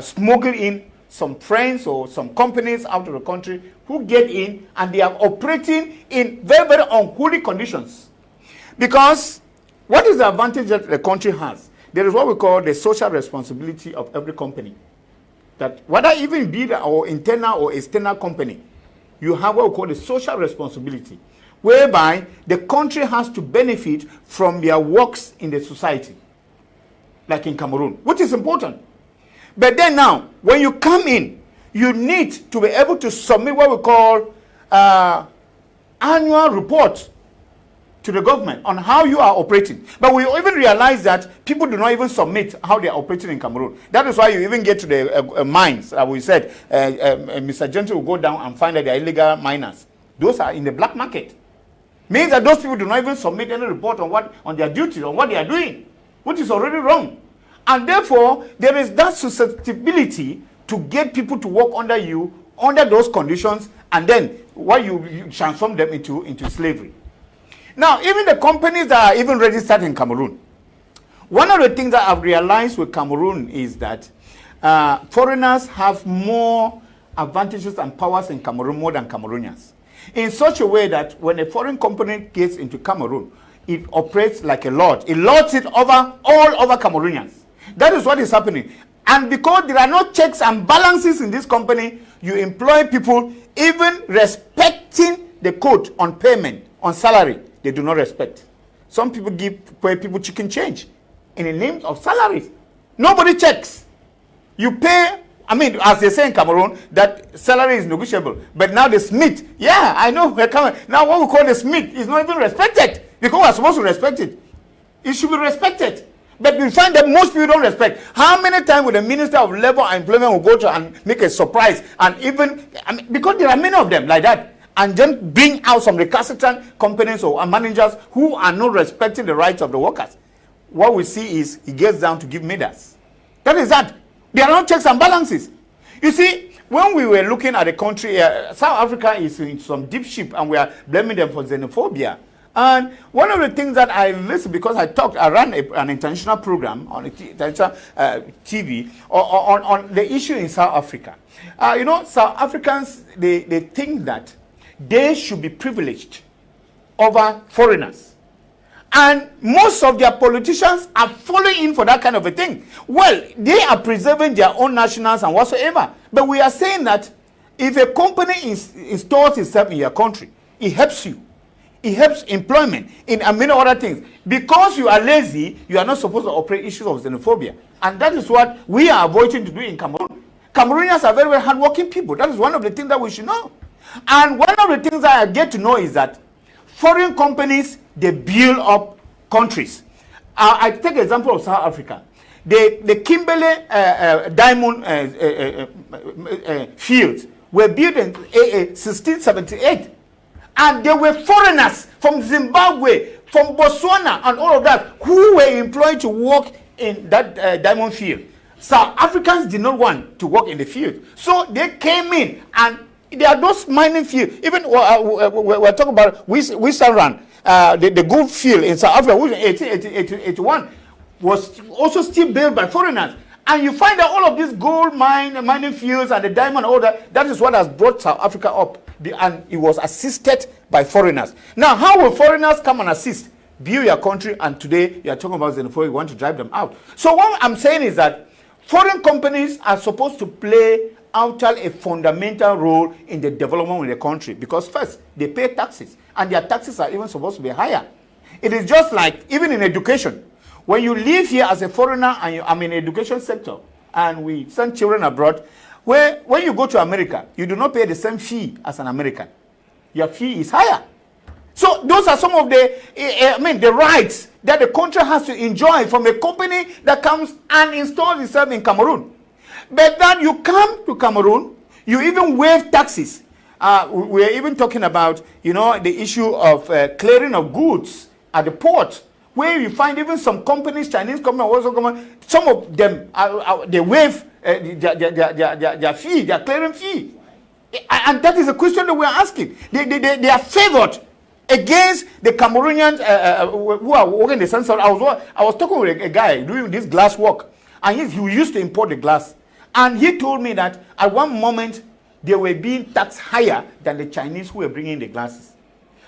smuggle in some friends or some companies out of the country who get in, and they are operating in very, very unholy conditions. Because what is the advantage that the country has? There is what we call the social responsibility of every company. That whether even be our internal or external company, you have what we call the social responsibility, whereby the country has to benefit from their works in the society, like in Cameroon, which is important. But then now, when you come in, you need to be able to submit what we call annual report to the government on how you are operating. But we even realize that people do not even submit how they are operating in Cameroon. That is why you even get to the mines. We said Mr. Gentle will go down and find that they are illegal miners. Those are in the black market. Means that those people do not even submit any report on their duties, on what they are doing, which is already wrong. And therefore, there is that susceptibility to get people to work under you, under those conditions, and then why you transform them into slavery. Now, even the companies that are even registered in Cameroon, one of the things that I've realized with Cameroon is that foreigners have more advantages and powers in Cameroon more than Cameroonians. In such a way that when a foreign company gets into Cameroon, it operates like a lord. It lords it over all other Cameroonians. That is what is happening. And because there are no checks and balances in this company, you employ people even respecting the code on payment, on salary. They do not respect. Some people pay people chicken change in the name of salaries. Nobody checks. You pay, I mean, as they say in Cameroon, that salary is negotiable. But now the Smith, yeah, I know. Now what we call the Smith is not even respected because we're supposed to respect it. It should be respected. But we find that most people don't respect. How many times would the Minister of Labor and Employment will go to and make a surprise and even, because there are many of them like that, and then bring out some recalcitrant companies or managers who are not respecting the rights of the workers. What we see is he gets down to give medals. That is that. There are no checks and balances. You see, when we were looking at the country, South Africa is in some deep ship and we are blaming them for xenophobia. And one of the things that I listened, because I ran an international program on international TV on the issue in South Africa. You know, South Africans, they think that they should be privileged over foreigners. And most of their politicians are following in for that kind of a thing. Well, they are preserving their own nationals and whatsoever. But we are saying that if a company installs itself in your country, it helps you. It helps employment in many other things. Because you are lazy, you are not supposed to operate issues of xenophobia. And that is what we are avoiding to do in Cameroon. Cameroonians are very, very hardworking people. That is one of the things that we should know. And one of the things that I get to know is that foreign companies, they build up countries. I take an example of South Africa. The Kimberley diamond fields were built in 1678. And there were foreigners from Zimbabwe, from Botswana, and all of that who were employed to work in that diamond field. South Africans did not want to work in the field. So they came in, and there are those mining fields. Even we're talking about Wisaran, the gold field in South Africa, which in 1881 was also still built by foreigners. And you find that all of these gold mining fields and the diamond, all that is what has brought South Africa up. And it was assisted by foreigners. Now, how will foreigners come and assist? Build your country, and today you are talking about xenophobia, you want to drive them out. So what I'm saying is that foreign companies are supposed to play a fundamental role in the development of the country, because first, they pay taxes, and their taxes are even supposed to be higher. It is just like, even in education, when you live here as a foreigner, and I'm in the education sector, and we send children abroad, when you go to America, you do not pay the same fee as an American. Your fee is higher. So those are some of the rights that the country has to enjoy from a company that comes and installs itself in Cameroon. But then you come to Cameroon, you even waive taxes. We're even talking about, the issue of clearing of goods at the port, where you find even some companies, Chinese companies, also some of them, they waive their fee, their clearing fee. And that is the question that we're asking. They are favored against the Cameroonians who are working in the sense of, I was talking with a guy doing this glass work, and he used to import the glass. And he told me that at one moment, they were being taxed higher than the Chinese who were bringing the glasses.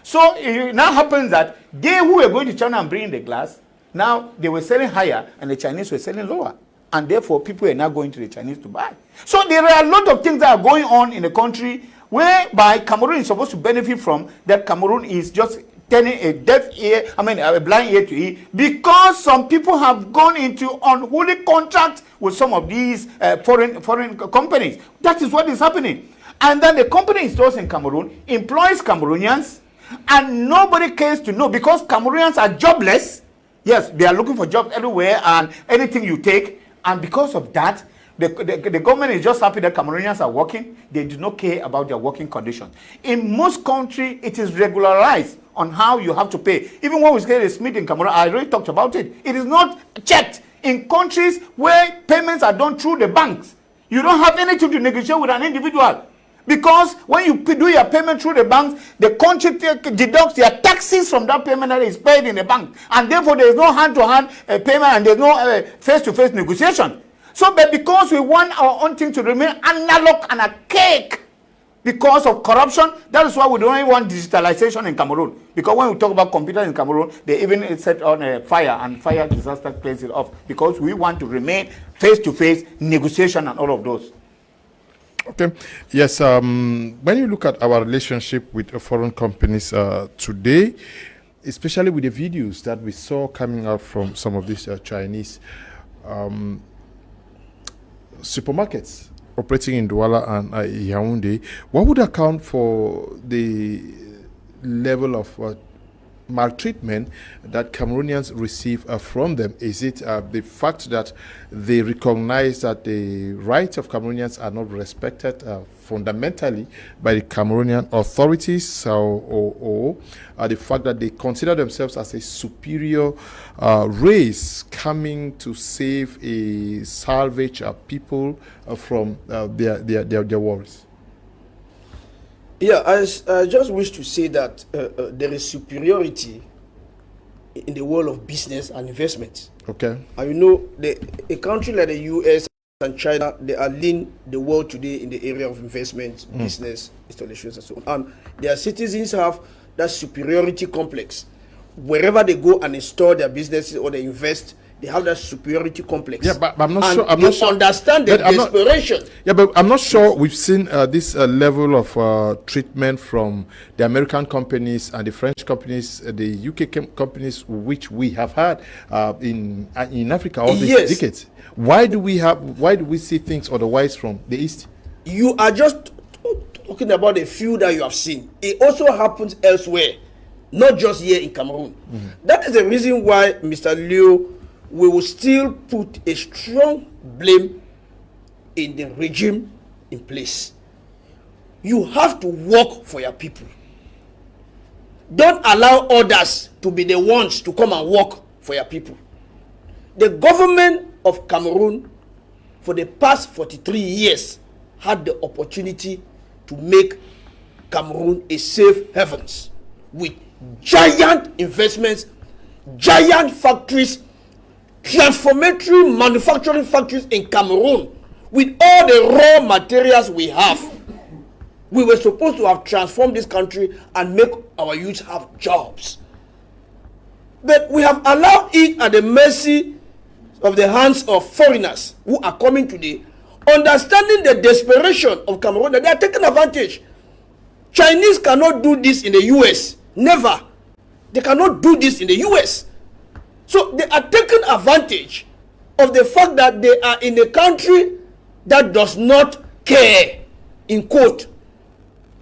So it now happens that they who were going to China and bringing the glass, now they were selling higher and the Chinese were selling lower. And therefore, people are now going to the Chinese to buy. So there are a lot of things that are going on in the country whereby Cameroon is supposed to benefit from, that Cameroon is just turning a a blind ear to it, because some people have gone into unholy contracts with some of these foreign companies. That is what is happening. And then the company installed in Cameroon employs Cameroonians, and nobody cares to know, because Cameroonians are jobless. Yes, they are looking for jobs everywhere and anything you take. And because of that, the government is just happy that Cameroonians are working. They do not care about their working conditions. In most countries, it is regularized on how you have to pay. Even when we get a Smith in Cameroon, I already talked about it. It is not checked. In countries where payments are done through the banks, you don't have anything to negotiate with an individual. Because when you do your payment through the banks, the country deducts their taxes from that payment that is paid in the bank. And therefore, there is no hand-to-hand payment, and there is no face-to-face negotiation. So, but because we want our own thing to remain analog and archaic because of corruption, that is why we don't even want digitalization in Cameroon. Because when we talk about computers in Cameroon, they even set on a fire, and fire disaster plays it off. Because we want to remain face-to-face negotiation and all of those. Okay. Yes. When you look at our relationship with foreign companies today, especially with the videos that we saw coming out from some of these Chinese supermarkets operating in Douala and Yaoundé, what would account for the level of maltreatment that Cameroonians receive from them? Is it the fact that they recognize that the rights of Cameroonians are not respected fundamentally by the Cameroonian authorities, or the fact that they consider themselves as a superior race coming to salvage people from their worries? Yeah, I just wish to say that there is superiority in the world of business and investment. Okay. And you know, a country like the US and China, they are leading the world today in the area of investment, business, installations, and so on. And their citizens have that superiority complex. Wherever they go and install their businesses or they invest, they have that superiority complex. Yeah, but I'm not and sure. I'm not sure. Understand the desperation. But I'm not sure we've seen this level of treatment from the American companies and the French companies, the UK companies, which we have had in Africa all these decades. Why do we see things otherwise from the East? You are just talking about a few that you have seen. It also happens elsewhere, not just here in Cameroon. That is the reason why, Mr. Leo, we will still put a strong blame in the regime in place. You have to work for your people. Don't allow others to be the ones to come and work for your people. The government of Cameroon for the past 43 years had the opportunity to make Cameroon a safe havens with giant investments, giant factories, transformatory manufacturing factories in Cameroon with all the raw materials we have. We were supposed to have transformed this country and make our youth have jobs. But we have allowed it at the mercy of the hands of foreigners who are coming today, understanding the desperation of Cameroon, that they are taking advantage. Chinese cannot do this in the US. Never. They cannot do this in the US. So they are taking advantage of the fact that they are in a country that does not care, in quote.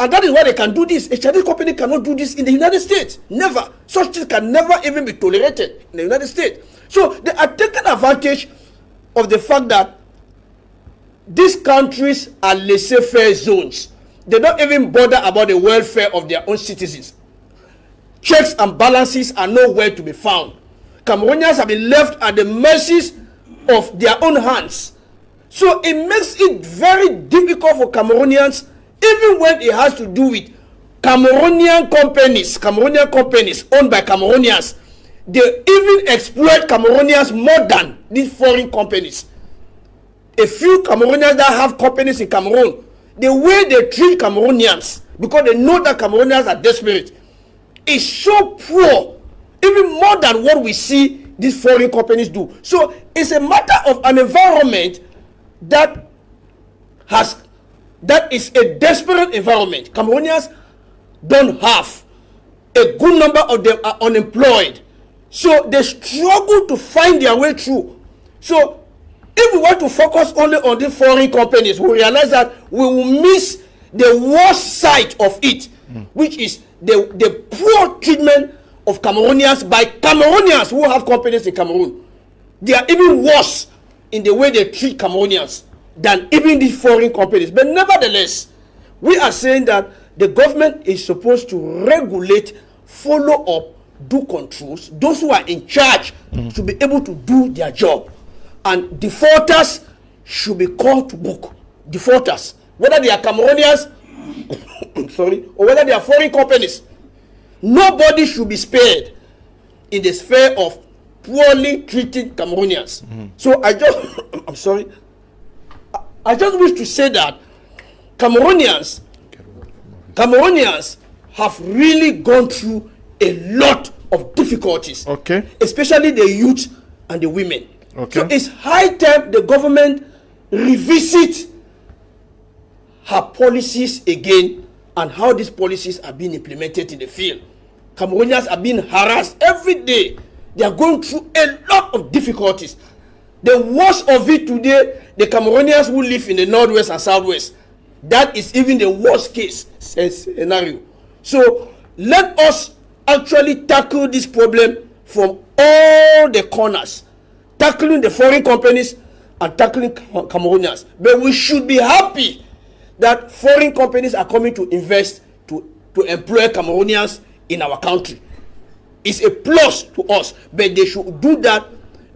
And that is why they can do this. A Chinese company cannot do this in the United States. Never. Such things can never even be tolerated in the United States. So they are taking advantage of the fact that these countries are laissez-faire zones. They don't even bother about the welfare of their own citizens. Checks and balances are nowhere to be found. Cameroonians have been left at the mercies of their own hands. So it makes it very difficult for Cameroonians, even when it has to do with Cameroonian companies owned by Cameroonians. They even exploit Cameroonians more than these foreign companies. A few Cameroonians that have companies in Cameroon, the way they treat Cameroonians, because they know that Cameroonians are desperate, is so poor, even more than what we see these foreign companies do. So it's a matter of an environment that is a desperate environment. Cameroonians don't have, a good number of them are unemployed, so they struggle to find their way through. So if we want to focus only on the foreign companies, we realize that we will miss the worst side of it, which is the poor treatment of Cameroonians by Cameroonians who have companies in Cameroon. They are even worse in the way they treat Cameroonians than even these foreign companies. But nevertheless, we are saying that the government is supposed to regulate, follow up, do controls. Those who are in charge should be able to do their job. And defaulters should be called to book. Defaulters, whether they are Cameroonians sorry, or whether they are foreign companies, nobody should be spared in the sphere of poorly treating Cameroonians. So I just wish to say that Cameroonians have really gone through a lot of difficulties, especially the youth and the women. So it's high time the government revisit her policies again and how these policies are being implemented in the field. Cameroonians are being harassed every day. They are going through a lot of difficulties. The worst of it today, the Cameroonians who live in the northwest and southwest, that is even the worst case scenario. So let us actually tackle this problem from all the corners, tackling the foreign companies and tackling Cameroonians. But we should be happy that foreign companies are coming to invest, to employ Cameroonians in our country. It's a plus to us, but they should do that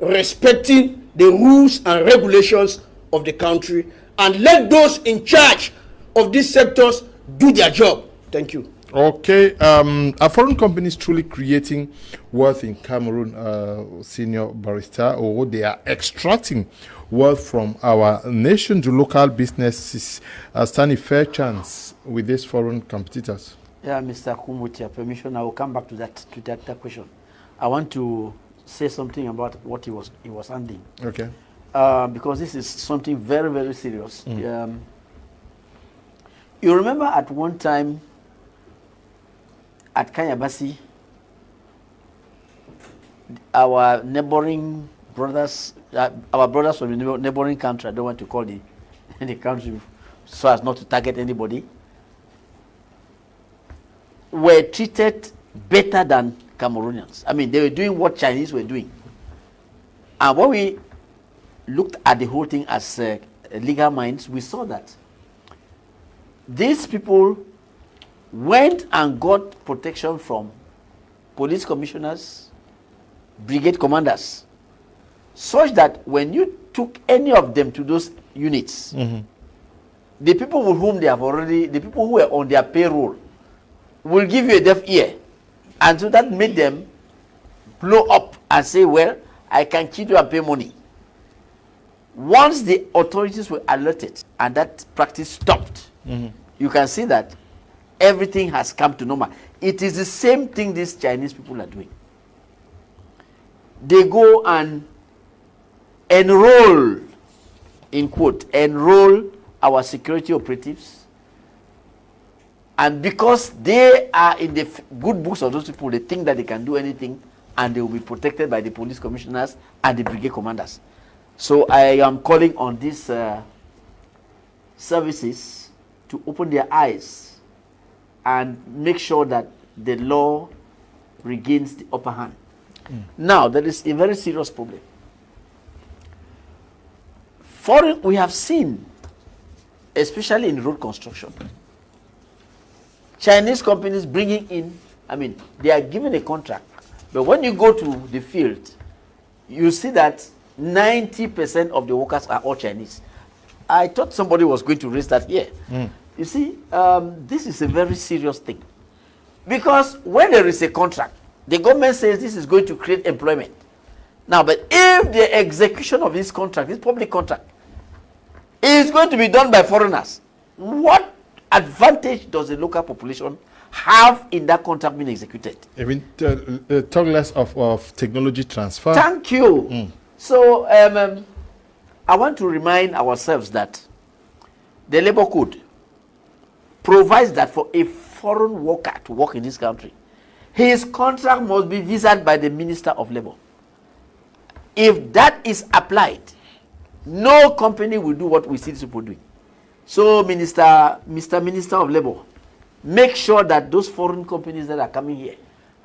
respecting the rules and regulations of the country, and let those in charge of these sectors do their job. Thank you. Okay, are foreign companies truly creating wealth in Cameroon, senior barrister, or they are extracting wealth from our nation? Do local businesses stand a fair chance with these foreign competitors? Yeah, Mr. Kum, with your permission, I will come back to that question. I want to say something about what he was handling. Okay. Because this is something very, very serious. You remember at one time at Kanyabasi, our neighboring brothers, our brothers from the neighboring country, I don't want to call the country so as not to target anybody, were treated better than Cameroonians. I mean, they were doing what Chinese were doing. And when we looked at the whole thing as legal minds, we saw that these people went and got protection from police commissioners, brigade commanders, such that when you took any of them to those units, the people with whom they have already, the people who were on their payroll, will give you a deaf ear. And so that made them blow up and say, well, I can cheat you and pay money. Once the authorities were alerted and that practice stopped, you can see that everything has come to normal. It is the same thing these Chinese people are doing. They go and enroll, in quote, enroll our security operatives. And because they are in the good books of those people, they think that they can do anything and they will be protected by the police commissioners and the brigade commanders. So I am calling on these services to open their eyes and make sure that the law regains the upper hand. Now, there is a very serious problem. We have seen, especially in road construction, Chinese companies bringing in, I mean, they are given a contract, but when you go to the field, you see that 90% of the workers are all Chinese. I thought somebody was going to raise that here. You see, this is a very serious thing. Because when there is a contract, the government says this is going to create employment. Now, but if the execution of this contract, this public contract, is going to be done by foreigners, what advantage does the local population have in that contract being executed? I mean, talk less of technology transfer. Thank you. So, I want to remind ourselves that the labor code provides that for a foreign worker to work in this country, his contract must be visaed by the Minister of Labor. If that is applied, no company will do what we see these people doing. So, Mr. Minister of Labor, make sure that those foreign companies that are coming here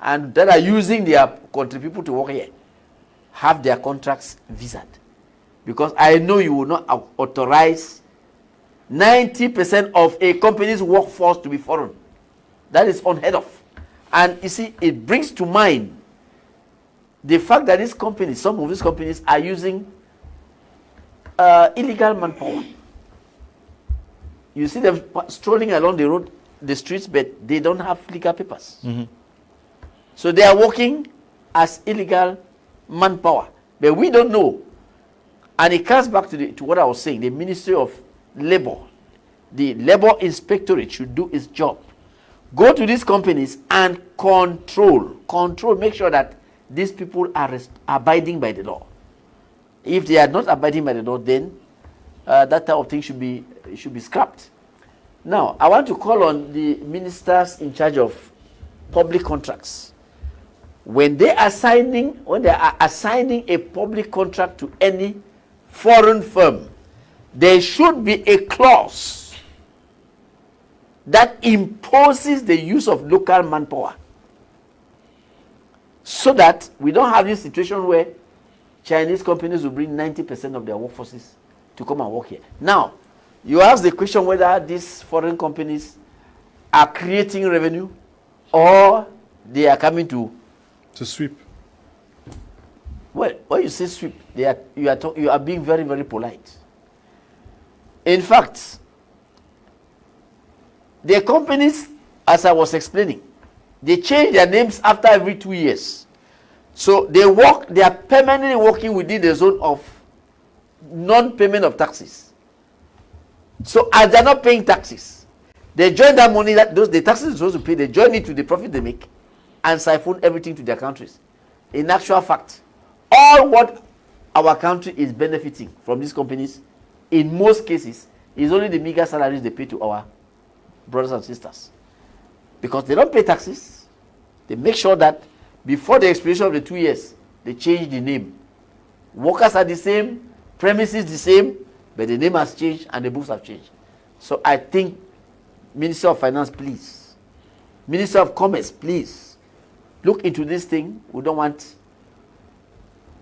and that are using their country people to work here have their contracts visaed. Because I know you will not authorize 90% of a company's workforce to be foreign. That is unheard of. And you see, it brings to mind the fact that these companies, some of these companies are using illegal manpower. You see them strolling along the road, the streets, but they don't have legal papers. So they are working as illegal manpower. But we don't know. And it comes back to what I was saying. The Ministry of Labor, the Labor Inspectorate should do its job. Go to these companies and control, make sure that these people are abiding by the law. If they are not abiding by the law, then that type of thing should be scrapped. Now, I want to call on the ministers in charge of public contracts. When they are assigning a public contract to any foreign firm, there should be a clause that imposes the use of local manpower, so that we don't have this situation where Chinese companies will bring 90% of their workforces to come and work here. Now, you ask the question whether these foreign companies are creating revenue or they are coming to sweep. Well, when you say sweep, you are being very, very polite. In fact, the companies, as I was explaining, they change their names after every 2 years. So they are permanently working within the zone of non-payment of taxes. So as they are not paying taxes, they join that money that the taxes they're supposed to pay, they join it to the profit they make and siphon everything to their countries. In actual fact, all what our country is benefiting from these companies, in most cases, is only the meager salaries they pay to our brothers and sisters. Because they don't pay taxes, they make sure that before the expiration of the 2 years, they change the name. Workers are the same, premises the same, but the name has changed and the books have changed. So I think, Minister of Finance, please, Minister of Commerce, please, look into this thing. We don't want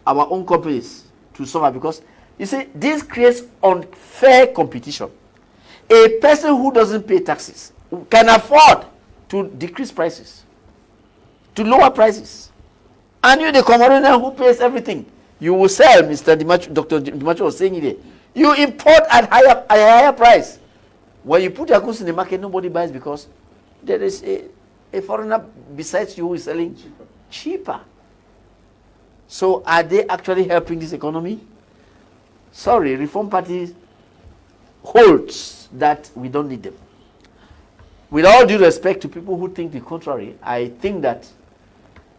our own companies to suffer, because, you see, this creates unfair competition. A person who doesn't pay taxes can afford to decrease prices, to lower prices. And you, the Cameroonian who pays everything, you will sell, Mr. Dimancho, Dr. Dimancho was saying it. You import at a higher price. When you put your goods in the market, nobody buys because there is a foreigner besides you who is selling cheaper. So are they actually helping this economy? Sorry, Reform Party holds that we don't need them. With all due respect to people who think the contrary, I think that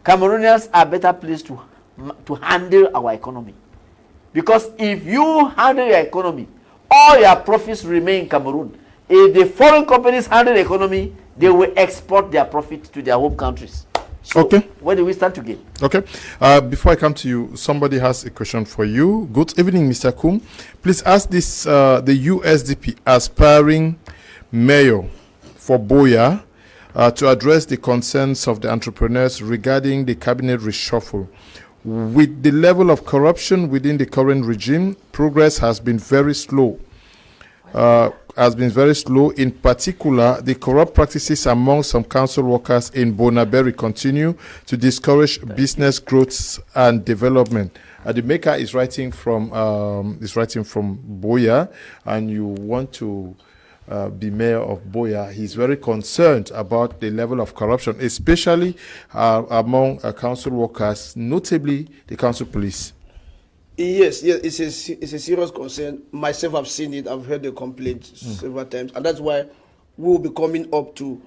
Cameroonians are better placed to handle our economy. Because if you handle your economy, all your profits remain in Cameroon. If the foreign companies handle the economy, they will export their profits to their home countries. So Okay. where do we stand to gain? Okay. Before I come to you, somebody has a question for you. Good evening, Mr. Kum. Please ask this, the USDP aspiring mayor for Boya to address the concerns of the entrepreneurs regarding the cabinet reshuffle. With the level of corruption within the current regime, progress has been very slow. In particular, the corrupt practices among some council workers in Bonaberi continue to discourage business growth and development. the maker is writing from Boya, and you want to be mayor of Boya. He's very concerned about the level of corruption, especially among council workers, notably the council police. Yes, it's a serious concern. Myself, I've seen it. I've heard the complaint several times, and that's why we will be coming up to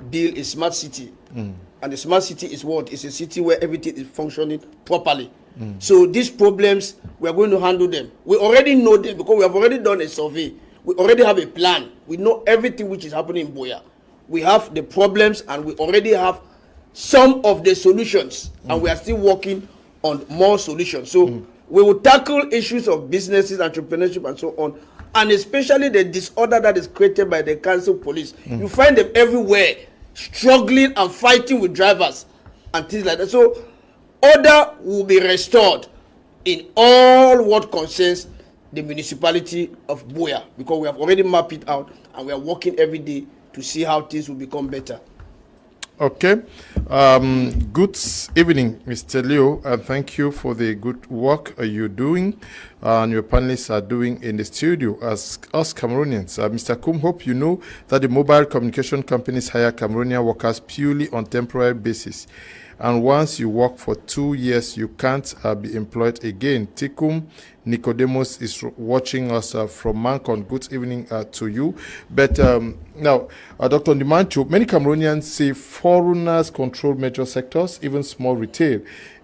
build a smart city. And the smart city is what? It's a city where everything is functioning properly. So these problems, we are going to handle them. We already know them because we have already done a survey. We already have a plan. We know everything which is happening in Boya. We have the problems and we already have some of the solutions, and we are still working on more solutions. So we will tackle issues of businesses, entrepreneurship, and so on, and especially the disorder that is created by the council police. You find them everywhere, struggling and fighting with drivers and things like that. So order will be restored in all what concerns the municipality of Boya, because we have already mapped it out and we are working every day to see how things will become better. Okay. Good evening, Mr. Leo, and thank you for the good work you're doing and your panelists are doing in the studio. As us Cameroonians, Mr. Kum, hope you know that the mobile communication companies hire Cameroonian workers purely on temporary basis. And once you work for 2 years, you can't be employed again. Tikum Nicodemus is watching us from Mancon. Good evening to you. But now, Dr. Dimancho, many Cameroonians say foreigners control major sectors, even small retail.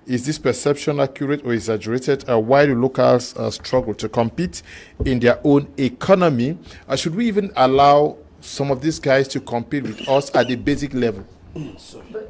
Is this perception accurate or exaggerated? Why do locals struggle to compete in their own economy? Should we even allow some of these guys to compete with us at the basic level?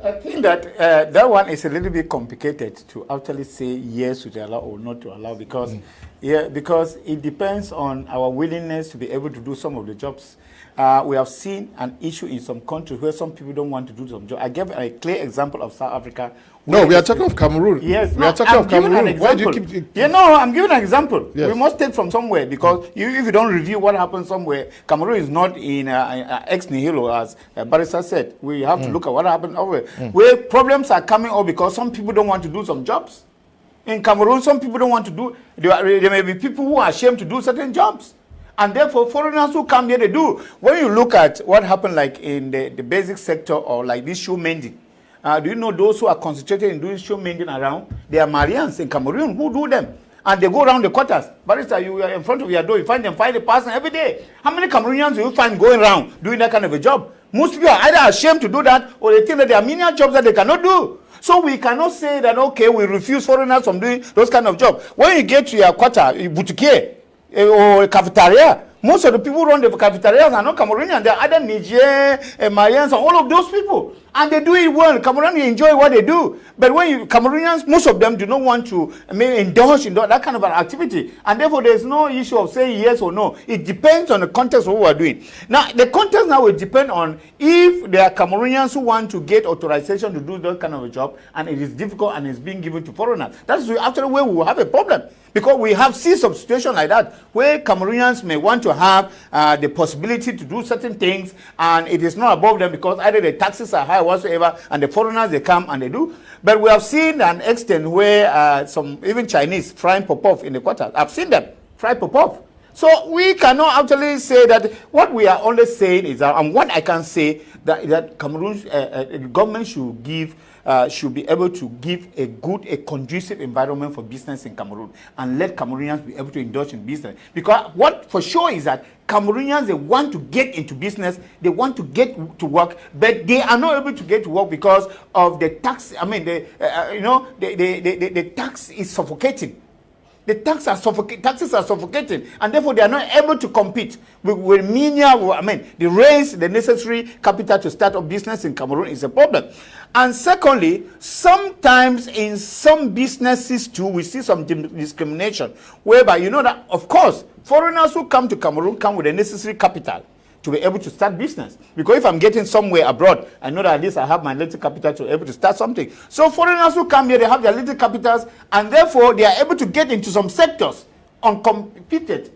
I think that that one is a little bit complicated to actually say yes to allow or not to allow, because because it depends on our willingness to be able to do some of the jobs. We have seen an issue in some countries where some people don't want to do some job. I gave a clear example of South Africa. No, we are talking of Cameroon. Yes, we are talking of Cameroon. Why do you keep? I'm giving an example. Yes. We must take from somewhere, because if you don't review what happened somewhere, Cameroon is not in ex nihilo, as Barrister said. We have to look at what happened over where problems are coming up because some people don't want to do some jobs. In Cameroon, some people don't want to do. There may be people who are ashamed to do certain jobs. And therefore, foreigners who come here, they do. When you look at what happened like in the basic sector, or like this shoe mending, do you know those who are concentrated in doing shoe mending around? They are Marians in Cameroon who do them. And they go around the quarters. Barrister, you are in front of your door, you find them find a person every day. How many Cameroonians do you find going around doing that kind of a job? Most people are either ashamed to do that, or they think that there are menial jobs that they cannot do. So we cannot say that, okay, we refuse foreigners from doing those kind of jobs. When you get to your quarter, boutique, or cafeteria, most of the people who run the cafeterias are not Cameroonian. They are either Niger, Malians, and all of those people. And they do it well. Cameroonians enjoy what they do. But when Cameroonians, most of them do not want to indulge in that kind of an activity. And therefore, there is no issue of saying yes or no. It depends on the context of what we are doing. Now, the context now will depend on if there are Cameroonians who want to get authorization to do that kind of a job, and it is difficult and it's being given to foreigners. That's actually where we will have a problem. Because we have seen some situation like that, where Cameroonians may want to have the possibility to do certain things, and it is not above them because either the taxes are high whatsoever, and the foreigners, they come and they do. But we have seen an extent where some even Chinese frying pop-off in the quarters. I've seen them fry pop-off. So we cannot actually say that. What we are only saying is that, and what I can say, that Cameroon government should give, should be able to give a conducive environment for business in Cameroon, and let Cameroonians be able to indulge in business. Because what for sure is that Cameroonians, they want to get into business, they want to get to work, but they are not able to get to work because of the tax. I mean, the tax is suffocating. The taxes are suffocating, and therefore they are not able to compete with menial. I mean, the raise the necessary capital to start a business in Cameroon is a problem. And secondly, sometimes in some businesses too, we see some discrimination, whereby you know that, of course, foreigners who come to Cameroon come with the necessary capital to be able to start business. Because if I'm getting somewhere abroad, I know that at least I have my little capital to be able to start something. So foreigners who come here, they have their little capitals, and therefore they are able to get into some sectors uncompeted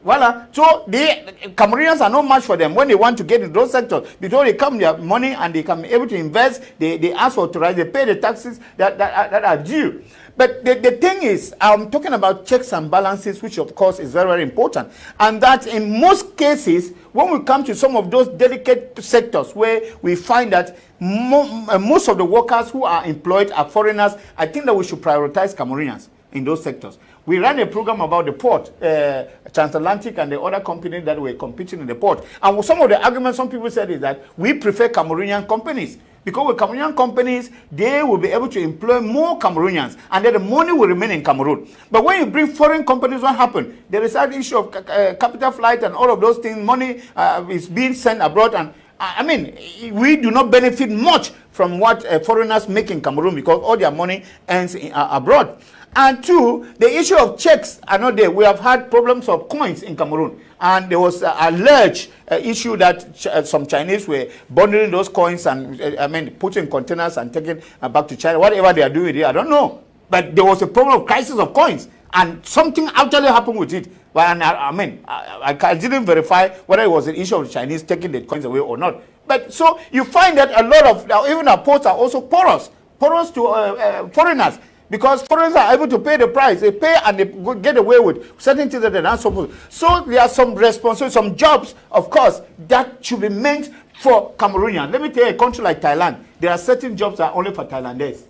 Voila. So the Cameroonians are not much for them when they want to get into those sectors. Before they come, their money and they can be able to invest. They ask for authorization. They pay the taxes that are due. But the thing is, I'm talking about checks and balances, which of course is very, very important. And that in most cases, when we come to some of those delicate sectors where we find that most of the workers who are employed are foreigners, I think that we should prioritize Cameroonians in those sectors. We ran a program about the port, Transatlantic and the other companies that were competing in the port. And some of the arguments some people said is that we prefer Cameroonian companies. Because with Cameroonian companies, they will be able to employ more Cameroonians, and then the money will remain in Cameroon. But when you bring foreign companies, what happens? There is an issue of capital flight and all of those things. Money is being sent abroad, and I mean, we do not benefit much from what foreigners make in Cameroon because all their money ends abroad. And two, the issue of checks are not there. We have had problems of coins in Cameroon. And there was a alleged issue that some Chinese were bundling those coins and, putting in containers and taking back to China. Whatever they are doing here, I don't know. But there was a problem of crisis of coins. And something actually happened with it. But I didn't verify whether it was an issue of the Chinese taking the coins away or not. But so you find that a lot of, even our ports are also porous to foreigners. Because foreigners are able to pay the price. They pay and they get away with certain things that they're not supposed to. So there are some responsibilities, some jobs, of course, that should be meant for Cameroonians. Let me tell you, a country like Thailand, there are certain jobs that are only for Thailandese.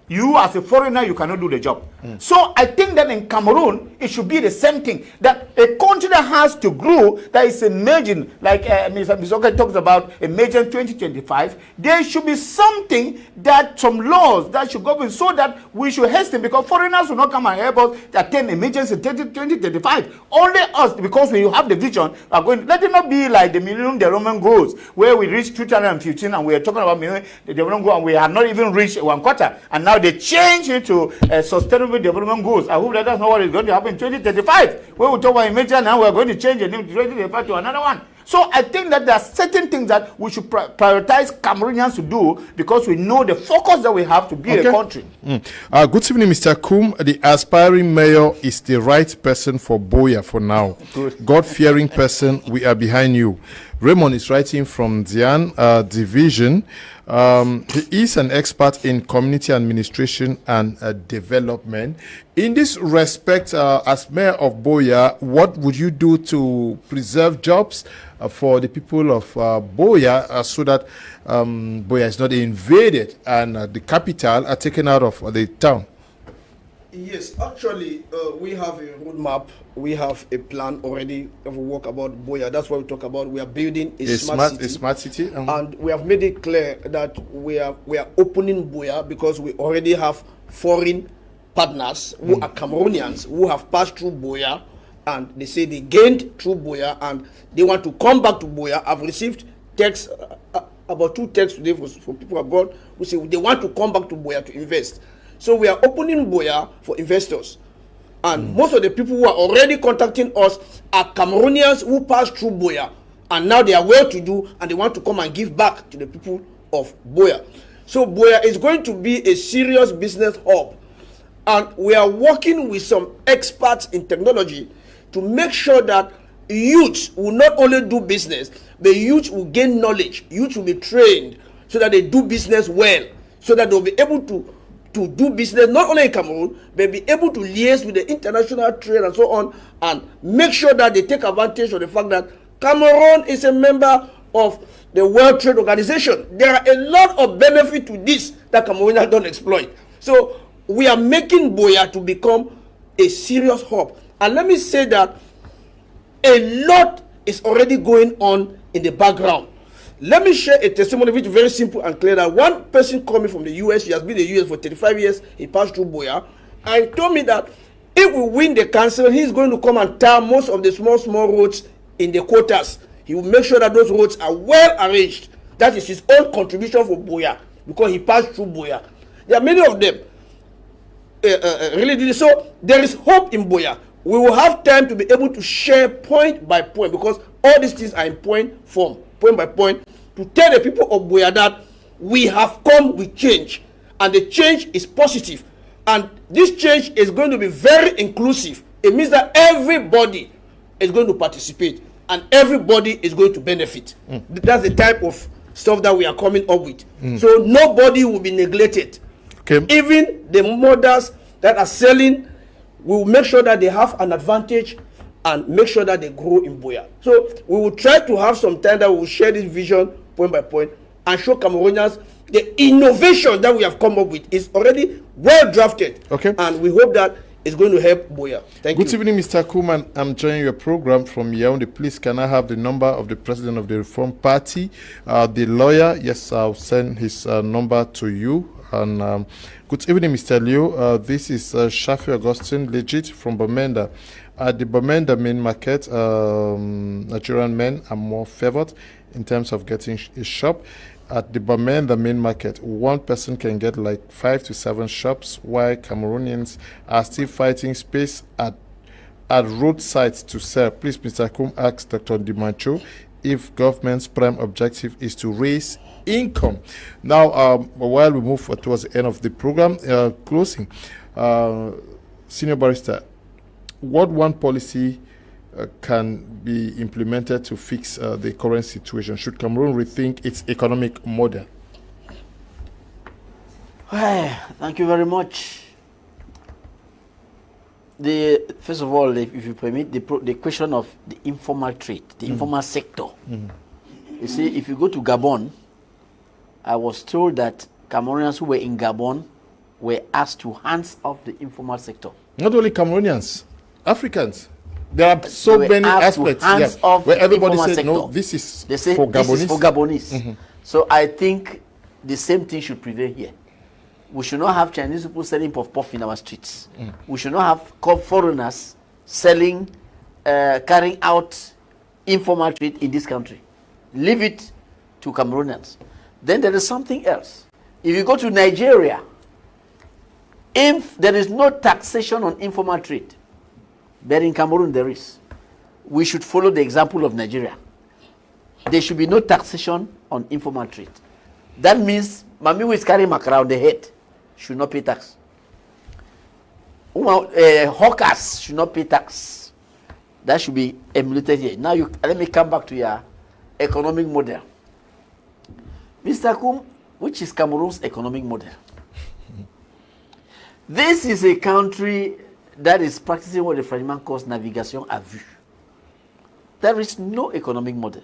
You as a foreigner, you cannot do the job. So I think that in Cameroon, it should be the same thing. That a country that has to grow, that is emerging, like Mr. Mosoke talks about emerging 2025, there should be something that, some laws that should govern so that we should hasten, because foreigners will not come and help us to attain emergency 2035. Only us, because we have the vision, are going. Let it not be like the Millennium Development Goals, where we reached 2015 and we are talking about Millennium Development Goals and we have not even reached 1/4. And now they change it to Sustainable Development Goals. I hope that that's not what is going to happen in 2035. When we talk about emerging, now we're going to change the name to 2035 to another one. So I think that there are certain things that we should prioritize Cameroonians to do, because we know the focus that we have to build a country. Good evening, Mr. Kum. The aspiring mayor is the right person for Boya for now. God-fearing person, we are behind you. Raymond is writing from Zian Division. He is an expert in community administration and development. In this respect, as mayor of Boya, what would you do to preserve jobs for the people of Boya, so that Boya is not invaded and the capital are taken out of the town? Yes, actually, we have a roadmap. We have a plan already of work about Boya. That's what we talk about. We are building a smart city. And we have made it clear that we are opening Boya because we already have foreign partners who are Cameroonians who have passed through Boya, and they say they gained through Boya and they want to come back to Boya. I've received texts, about 2 texts today from people abroad who say they want to come back to Boya to invest. So we are opening Boya for investors. And most of the people who are already contacting us are Cameroonians who passed through Boya. And now they are well-to-do and they want to come and give back to the people of Boya. So Boya is going to be a serious business hub. And we are working with some experts in technology to make sure that youths will not only do business, but youths will gain knowledge. Youths will be trained so that they do business well, so that they'll be able to do business not only in Cameroon, but be able to liaise with the international trade and so on, and make sure that they take advantage of the fact that Cameroon is a member of the World Trade Organization. There are a lot of benefit to this that Cameroonians don't exploit. So we are making Boya to become a serious hub. And let me say that a lot is already going on in the background. Let me share a testimony which is very simple and clear. That one person coming from the US, he has been in the US for 35 years, he passed through Boya, and he told me that if we win the council, he's going to come and tar most of the small roads in the quarters. He will make sure that those roads are well arranged. That is his own contribution for Boya, because he passed through Boya. There are many of them. Really, so there is hope in Boya. We will have time to be able to share point by point, because all these things are in point form, point by point, to tell the people of Boya that we have come with change, and the change is positive, and this change is going to be very inclusive. It means that everybody is going to participate, and everybody is going to benefit. That's the type of stuff that we are coming up with. So nobody will be neglected. Okay. Even the mothers that are selling, we will make sure that they have an advantage and make sure that they grow in Buea. So we will try to have some time that we will share this vision point by point and show Cameroonians the innovation that we have come up with is already well drafted. Okay. And we hope that it's going to help Buea. Thank you. Good evening, Mr. Kuman. I'm joining your program from Yaoundé. Please, can I have the number of the president of the Reform Party, the lawyer? Yes, I'll send his number to you. And good evening, Mr. Leo. This is Shafi Augustine, legit from Bamenda. At the Bamenda main market, Nigerian men are more favored in terms of getting a shop. At the Bamenda main market, one person can get like 5 to 7 shops, while Cameroonians are still fighting space at roadsides to sell. Please, Mr. Kum asks Dr. Dimancho if government's prime objective is to raise income. Now, while we move towards the end of the program, closing, Senior Barrister, what one policy can be implemented to fix the current situation? Should Cameroon rethink its economic model? Thank you very much. First of all, if you permit, the question of the informal trade, the informal sector. You see, if you go to Gabon, I was told that Cameroonians who were in Gabon were asked to hands off the informal sector. Not only Cameroonians, Africans. There are so many aspects where everybody says, no, this is for Gabonese. This is for Gabonese. So I think the same thing should prevail here. We should not have Chinese people selling puff-puff in our streets. We should not have foreigners selling, carrying out informal trade in this country. Leave it to Cameroonians. Then there is something else. If you go to Nigeria, if there is no taxation on informal trade, but in Cameroon there is, we should follow the example of Nigeria. There should be no taxation on informal trade. That means Mami who is carrying makara on the head should not pay tax. Hawkers should not pay tax. That should be emulated here. Now let me come back to your economic model. Mr. Kum, which is Cameroon's economic model? This is a country that is practicing what the Frenchman calls navigation à vue. There is no economic model.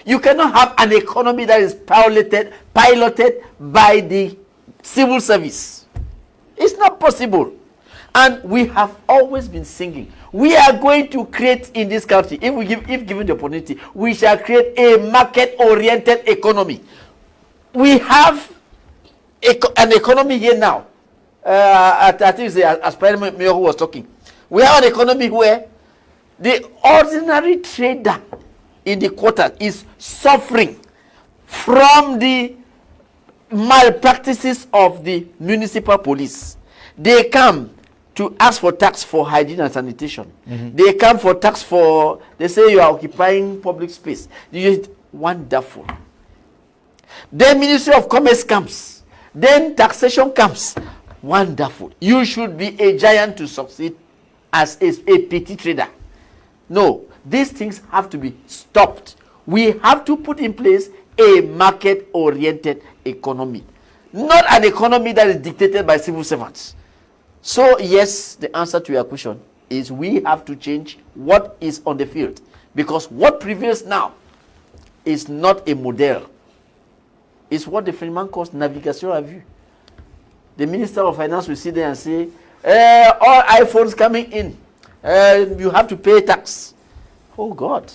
You cannot have an economy that is piloted by the civil service. It's not possible. And we have always been singing. We are going to create in this country, if given the opportunity, we shall create a market-oriented economy. We have an economy here now. I think it's as President Mayor was talking. We have an economy where the ordinary trader in the quarter is suffering from the malpractices of the municipal police. They come to ask for tax for hygiene and sanitation. They come for tax for, they say you are occupying public space. Wonderful. Then Ministry of Commerce comes. Then taxation comes. Wonderful. You should be a giant to succeed as a petty trader. No, these things have to be stopped. We have to put in place a market-oriented economy. Not an economy that is dictated by civil servants. So, yes, the answer to your question is we have to change what is on the field. Because what prevails now is not a model. It's what the Frenchman calls navigation à vue. The Minister of Finance will sit there and say, all iPhones coming in, you have to pay tax. Oh, God.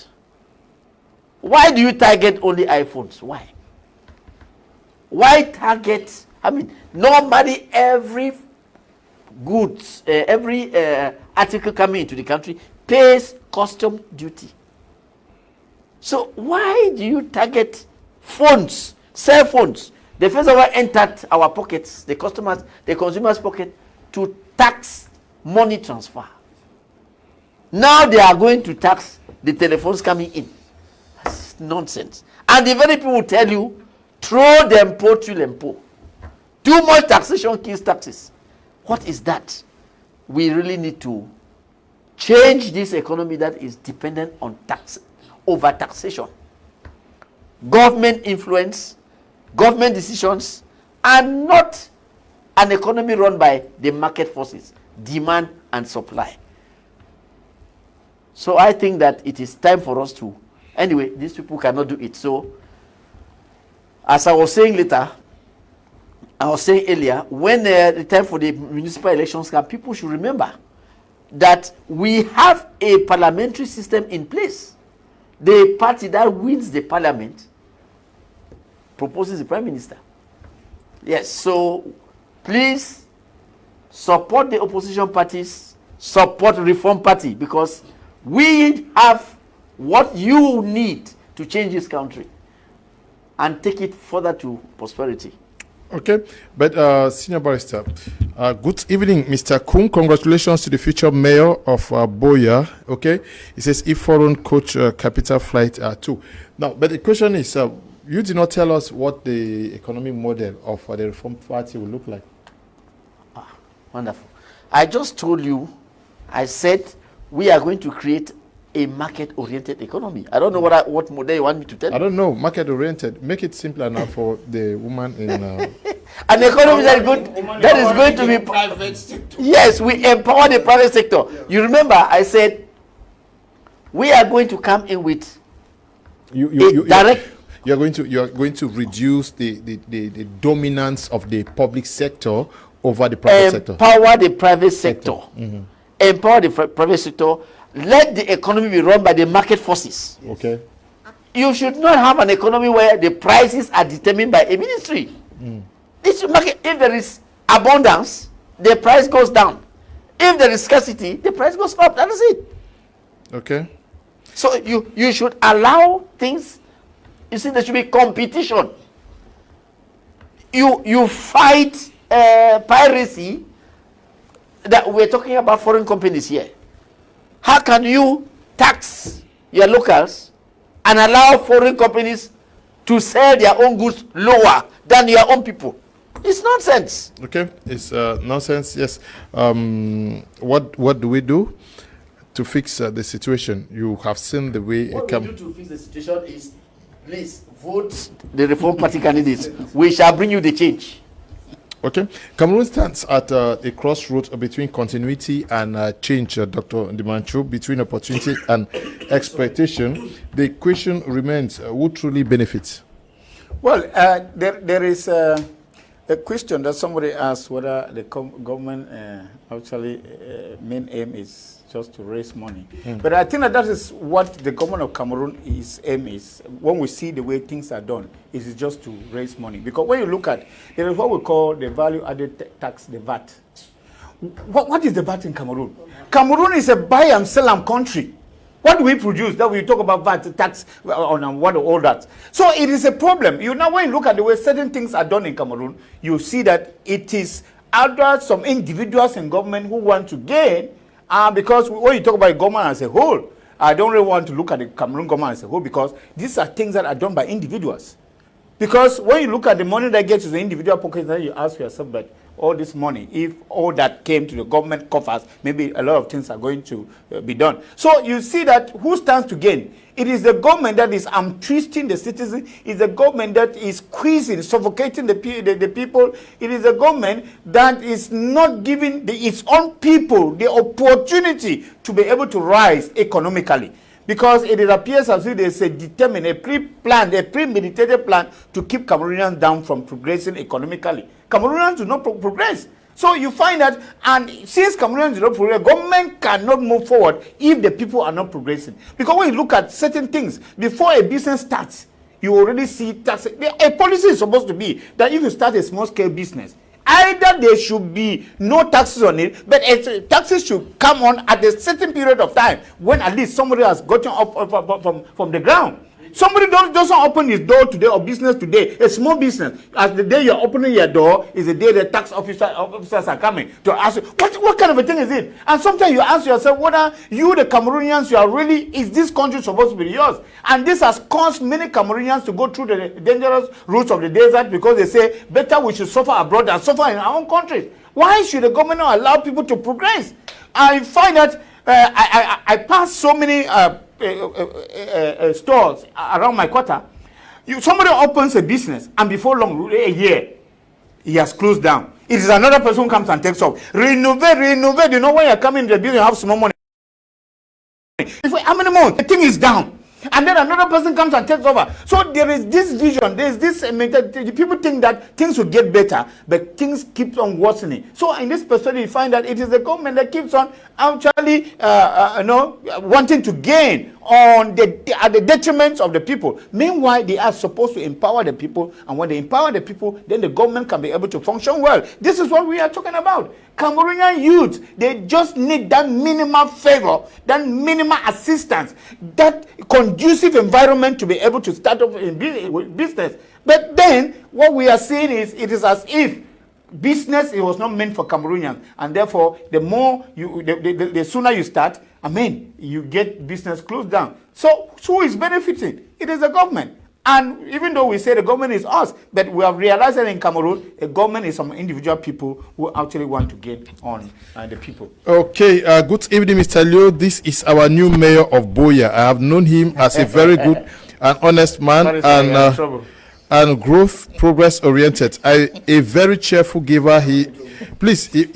Why do you target only iPhones? Why? Why target, normally every goods, every article coming into the country pays custom duty. So why do you target phones, cell phones? The first of all entered our pockets, the consumers' pocket, to tax money transfer. Now they are going to tax the telephones coming in. That's nonsense. And the very people will tell you, throw them po to lempo. Too much taxation kills taxes. What is that? We really need to change this economy that is dependent on over taxation, government influence, government decisions, and not an economy run by the market forces, demand and supply. So I think that it is time for us to, anyway, these people cannot do it. So, as I was saying earlier, when the time for the municipal elections come, people should remember that we have a parliamentary system in place. The party that wins the parliament proposes the prime minister. Yes, so please support the opposition parties, support Reform Party, because we have what you need to change this country and take it further to prosperity. Okay, but Senior Barrister, good evening, Mr. Kun. Congratulations to the future mayor of Boya. Okay, he says if foreign coach capital flight too. Now, but the question is, you did not tell us what the economic model of the Reform Party will look like. Wonderful. I just told you, I said we are going to create a market-oriented economy. I don't know what model you want me to tell you. I don't know, market-oriented. Make it simpler now for the woman in... An economy that is going to be... private sector. Yes, we empower the private sector. You remember, I said, we are going to come in with direct... You are going to reduce the dominance of the public sector over the private sector. Empower the private sector. Mm-hmm. Empower the private sector. Let the economy be run by the market forces. Okay. You should not have an economy where the prices are determined by a ministry. If there is abundance, the price goes down. If there is scarcity, the price goes up. That is it. Okay. So you should allow things. You see, there should be competition. You fight piracy. That we're talking about foreign companies here. How can you tax your locals and allow foreign companies to sell their own goods lower than your own people? It's nonsense. Okay, it's nonsense. Yes. What do we do to fix the situation? You have seen the way. What we do to fix the situation is, please vote the Reform Party candidates. We shall bring you the change. Okay. Cameroon stands at a crossroads between continuity and change, Dr. Dimancho, between opportunity and exploitation. The question remains, who truly benefits? Well, there is a question that somebody asked whether the government actually main aim is just to raise money. But I think that is what the government of Cameroon's aim is. When we see the way things are done, it is just to raise money. Because when you look at, there is what we call the value-added tax, the VAT. What is the VAT in Cameroon? Cameroon is a buy and sell country. What do we produce? That we talk about VAT tax on what all that. So it is a problem. Now when you look at the way certain things are done in Cameroon, you see that it is either some individuals in government who want to gain. Because when you talk about government as a whole, I don't really want to look at the Cameroon government as a whole, because these are things that are done by individuals. Because when you look at the money that gets to the individual pockets, then you ask yourself, but all this money, if all that came to the government coffers, maybe a lot of things are going to be done. So you see that who stands to gain? It is the government that is twisting the citizens. It's the government that is squeezing, suffocating the people. It is the government that is not giving its own people the opportunity to be able to rise economically. Because it appears as if there's a determined, a pre-planned, a premeditated plan to keep Cameroonians down from progressing economically. Cameroonians do not progress. So you find that, and since Cameroonians do not progress, government cannot move forward if the people are not progressing. Because when you look at certain things, before a business starts, you already see tax. A policy is supposed to be that if you start a small-scale business, either there should be no taxes on it, but taxes should come on at a certain period of time when at least somebody has gotten up from the ground. Somebody doesn't open his door today or business today, a small business. As the day you're opening your door is the day the tax officers are coming to ask you, what kind of a thing is it? And sometimes you ask yourself whether you, the Cameroonians, you are really, is this country supposed to be yours? And this has caused many Cameroonians to go through the dangerous routes of the desert, because they say, better we should suffer abroad than suffer in our own countries. Why should the government not allow people to progress? I find that I pass so many stores around my quarter. Somebody opens a business, and before long, a year, he has closed down. It is another person who comes and takes off. Renovate. You know, when you're coming to the business, you have small money. How many more? The thing is down. And then another person comes and takes over. So there is this vision, there is this mentality. People think that things will get better, but things keep on worsening. So in this perspective, you find that it is the government that keeps on actually, wanting to gain on at the detriment of the people. Meanwhile, they are supposed to empower the people, and when they empower the people, then the government can be able to function well. This is what we are talking about. Cameroonian youth, they just need that minimal favor, that minimal assistance, that conducive environment to be able to start up in business. But then, what we are seeing is, it is as if business, it was not meant for Cameroonians, and therefore, the sooner you start, you get business closed down. So who is benefiting? It is the government. And even though we say the government is us, but we have realized that in Cameroon, the government is some individual people who actually want to get on the people. Okay, good evening, Mr. Leo. This is our new mayor of Boya. I have known him as a very good and honest man, and growth, progress oriented. A very cheerful giver. He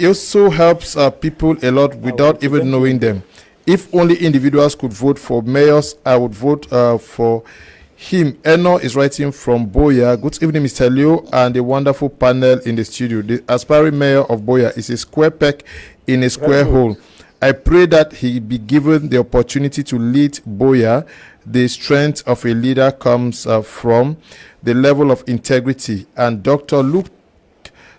also helps people a lot without even knowing them. If only individuals could vote for mayors, I would vote for him. Eno is writing from Boya. Good evening, Mr. Leo, and a wonderful panel in the studio. The aspiring mayor of Boya is a square peg in a square hole. I pray that he be given the opportunity to lead Boya. The strength of a leader comes from the level of integrity, and Dr.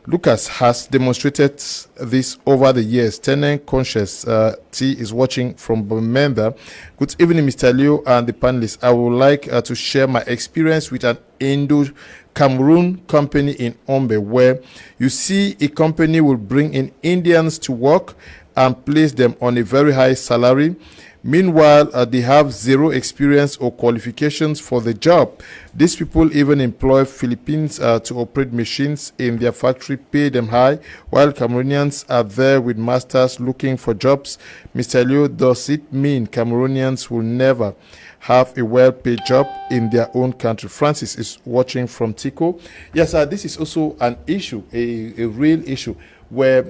Lucas has demonstrated this over the years. Tenant Conscious T is watching from Bamenda. Good evening, Mr. Leo and the panelists. I would like to share my experience with an Indo-Cameroon company in Ombe, where you see a company will bring in Indians to work and place them on a very high salary. Meanwhile, they have zero experience or qualifications for the job. These people even employ Philippines to operate machines in their factory, pay them high, while Cameroonians are there with masters looking for jobs. Mr. Leo, does it mean Cameroonians will never have a well-paid job in their own country? Francis is watching from Tico. Yes, this is also an issue, a real issue, where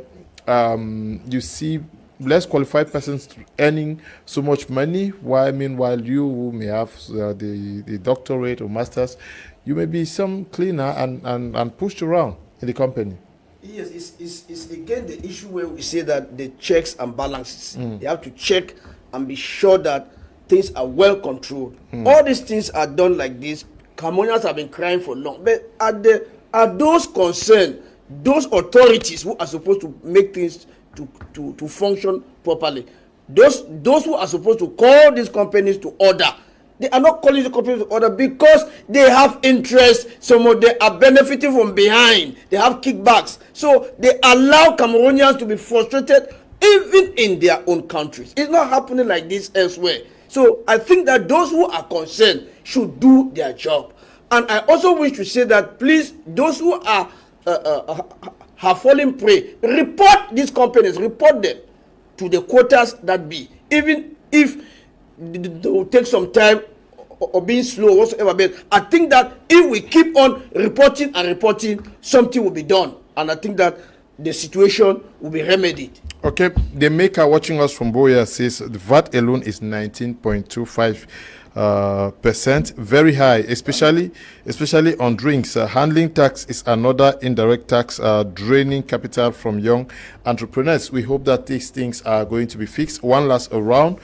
you see less qualified persons earning so much money, while meanwhile you who may have the doctorate or masters, you may be some cleaner and pushed around in the company. Yes, it's again the issue where we say that the checks and balances. They have to check and be sure that things are well controlled. All these things are done like this. Cameroonians have been crying for long. But are those concerned, those authorities who are supposed to make things to function properly, those who are supposed to call these companies to order, they are not calling the companies to order because they have interest. Some of them are benefiting from behind. They have kickbacks. So they allow Cameroonians to be frustrated even in their own countries. It's not happening like this elsewhere. So I think that those who are concerned should do their job. And I also wish to say that, please, those who are have fallen prey, report these companies, report them to the quotas that be. Even if they will take some time or being slow or whatsoever, but I think that if we keep on reporting and reporting, something will be done. And I think that the situation will be remedied. Okay, the maker watching us from Boya says the VAT alone is 19.25%, very high, especially on drinks. Handling tax is another indirect tax, draining capital from young entrepreneurs. We hope that these things are going to be fixed. One last round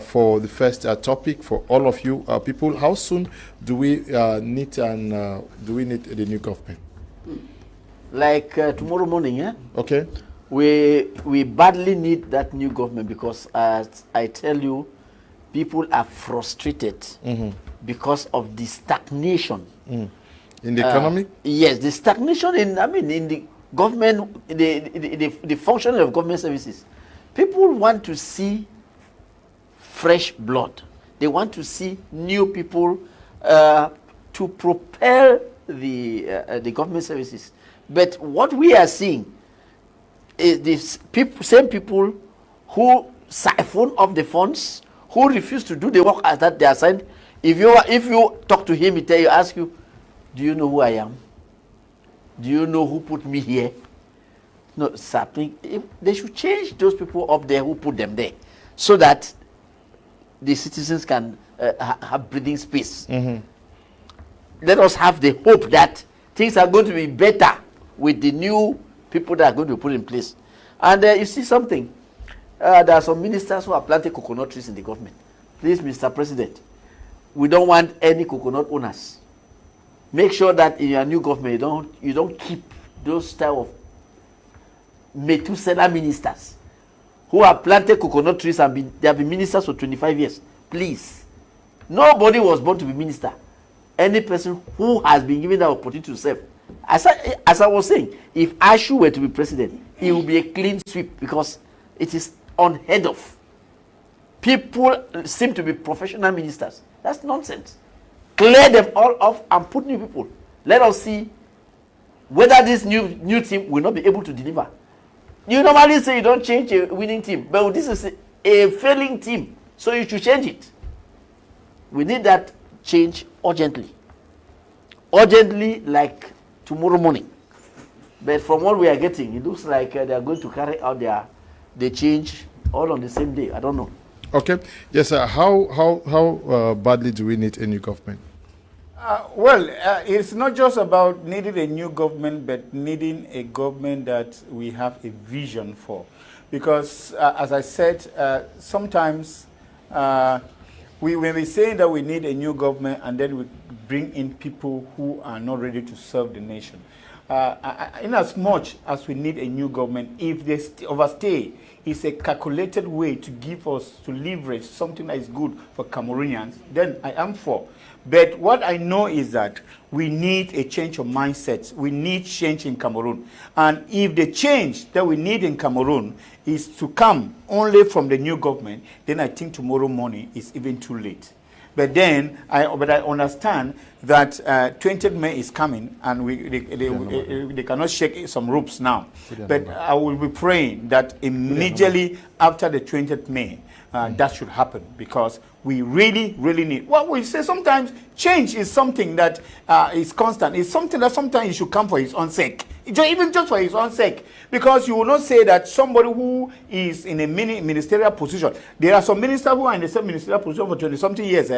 for the first topic for all of you people. How soon do we need the new government? Like tomorrow morning, yeah. Okay. We badly need that new government because, as I tell you, people are frustrated because of the stagnation in the economy. Yes, the stagnation in the government, the functioning of government services. People want to see fresh blood. They want to see new people to propel the government services. But what we are seeing is these same people who siphon off the funds, who refuse to do the work as that they are assigned. If you talk to him, he ask you, do you know who I am? Do you know who put me here? No, something. They should change those people up there who put them there, so that the citizens can have breathing space. Let us have the hope that things are going to be better with the new people that are going to be put in place. And you see something. There are some ministers who are planting coconut trees in the government. Please, Mr. President, we don't want any coconut owners. Make sure that in your new government you don't keep those style of Methuselah ministers who have planted coconut trees and they have been ministers for 25 years. Please. Nobody was born to be minister. Any person who has been given the opportunity to serve. As I was saying, if Ashu were to be president, it would be a clean sweep because it is unheard of. People seem to be professional ministers. That's nonsense. Clear them all off and put new people. Let us see whether this new team will not be able to deliver. You normally say you don't change a winning team, but this is a failing team, so you should change it. We need that change urgently. Urgently, like tomorrow morning. But from what we are getting, it looks like they are going to carry out the change all on the same day. I don't know. Okay. Yes, sir. How badly do we need a new government? It's not just about needing a new government, but needing a government that we have a vision for. Because, as I said, sometimes we may be saying that we need a new government and then we bring in people who are not ready to serve the nation. In as much as we need a new government, if they overstay, it's a calculated way to give us, to leverage something that is good for Cameroonians, then I am for. But what I know is that we need a change of mindset. We need change in Cameroon. And if the change that we need in Cameroon is to come only from the new government, then I think tomorrow morning is even too late. But then, I understand that 20th May is coming, and they cannot shake some ropes now. But I will be praying that immediately after the 20th May, that should happen, because we really, really need. What we say sometimes, change is something that is constant. It's something that sometimes it should come for its own sake. Even just for his own sake. Because you will not say that somebody who is in a ministerial position, there are some ministers who are in the same ministerial position for 20-something years.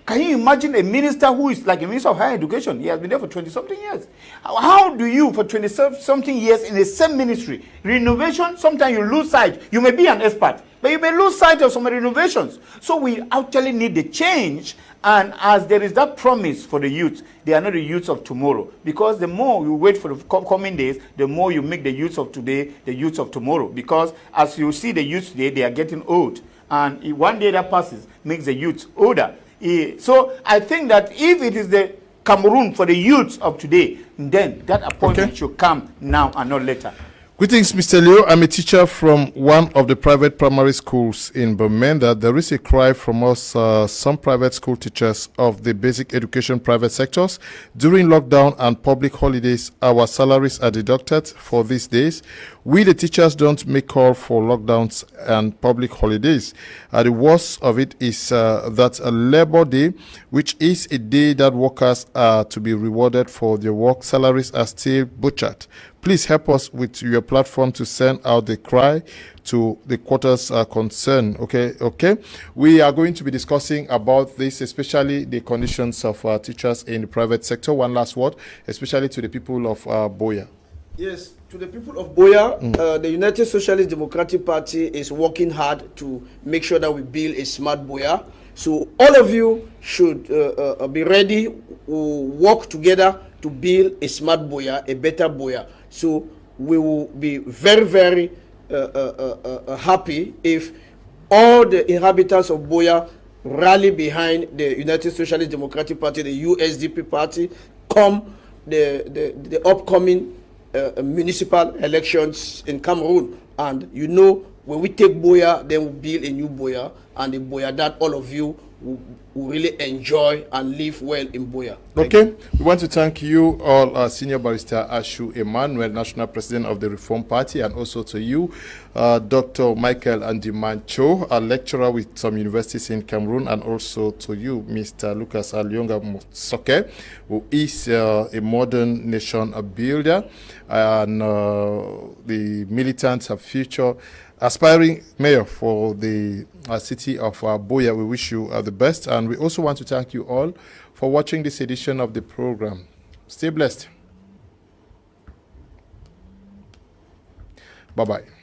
Can you imagine a minister who is like a minister of higher education? He has been there for 20-something years. How do you, for 20-something years in the same ministry, renovation, sometimes you lose sight. You may be an expert, but you may lose sight of some renovations. So we actually need the change. And as there is that promise for the youth, they are not the youths of tomorrow. Because the more you wait for the coming days, the more you make the youths of today the youths of tomorrow. Because as you see the youths today, they are getting old. And one day that passes makes the youths older. So I think that if it is the Cameroon for the youths of today, then that appointment should come now and not later. Greetings, Mr. Leo. I'm a teacher from one of the private primary schools in Bamenda. There is a cry from us, some private school teachers of the basic education private sectors. During lockdown and public holidays, our salaries are deducted for these days. We, the teachers, don't make call for lockdowns and public holidays. The worst of it is that a Labor Day, which is a day that workers are to be rewarded for their work, salaries are still butchered. Please help us with your platform to send out the cry to the quarters concerned. Okay. We are going to be discussing about this, especially the conditions of teachers in the private sector. One last word, especially to the people of Boya. Yes, to the people of Boya, the United Socialist Democratic Party is working hard to make sure that we build a smart Boya. So all of you should be ready to work together to build a smart Boya, a better Boya. So we will be very, very happy if all the inhabitants of Boya rally behind the United Socialist Democratic Party, the USDP party, come the upcoming municipal elections in Cameroon. And you know When we take Boya, then we build a new Boya, and the Boya that all of you will really enjoy and live well in Boya. Okay, we want to thank you all, Senior Barrister Ashu Emmanuel, National President of the Reform Party, and also to you, Dr. Micheal Dimancho, a lecturer with some universities in Cameroon, and also to you, Mr. Lucas Lyonga Mosoke, who is a modern nation builder, and the militant of future aspiring mayor for the city of Boya. We wish you the best, and we also want to thank you all for watching this edition of the program. Stay blessed. Bye-bye.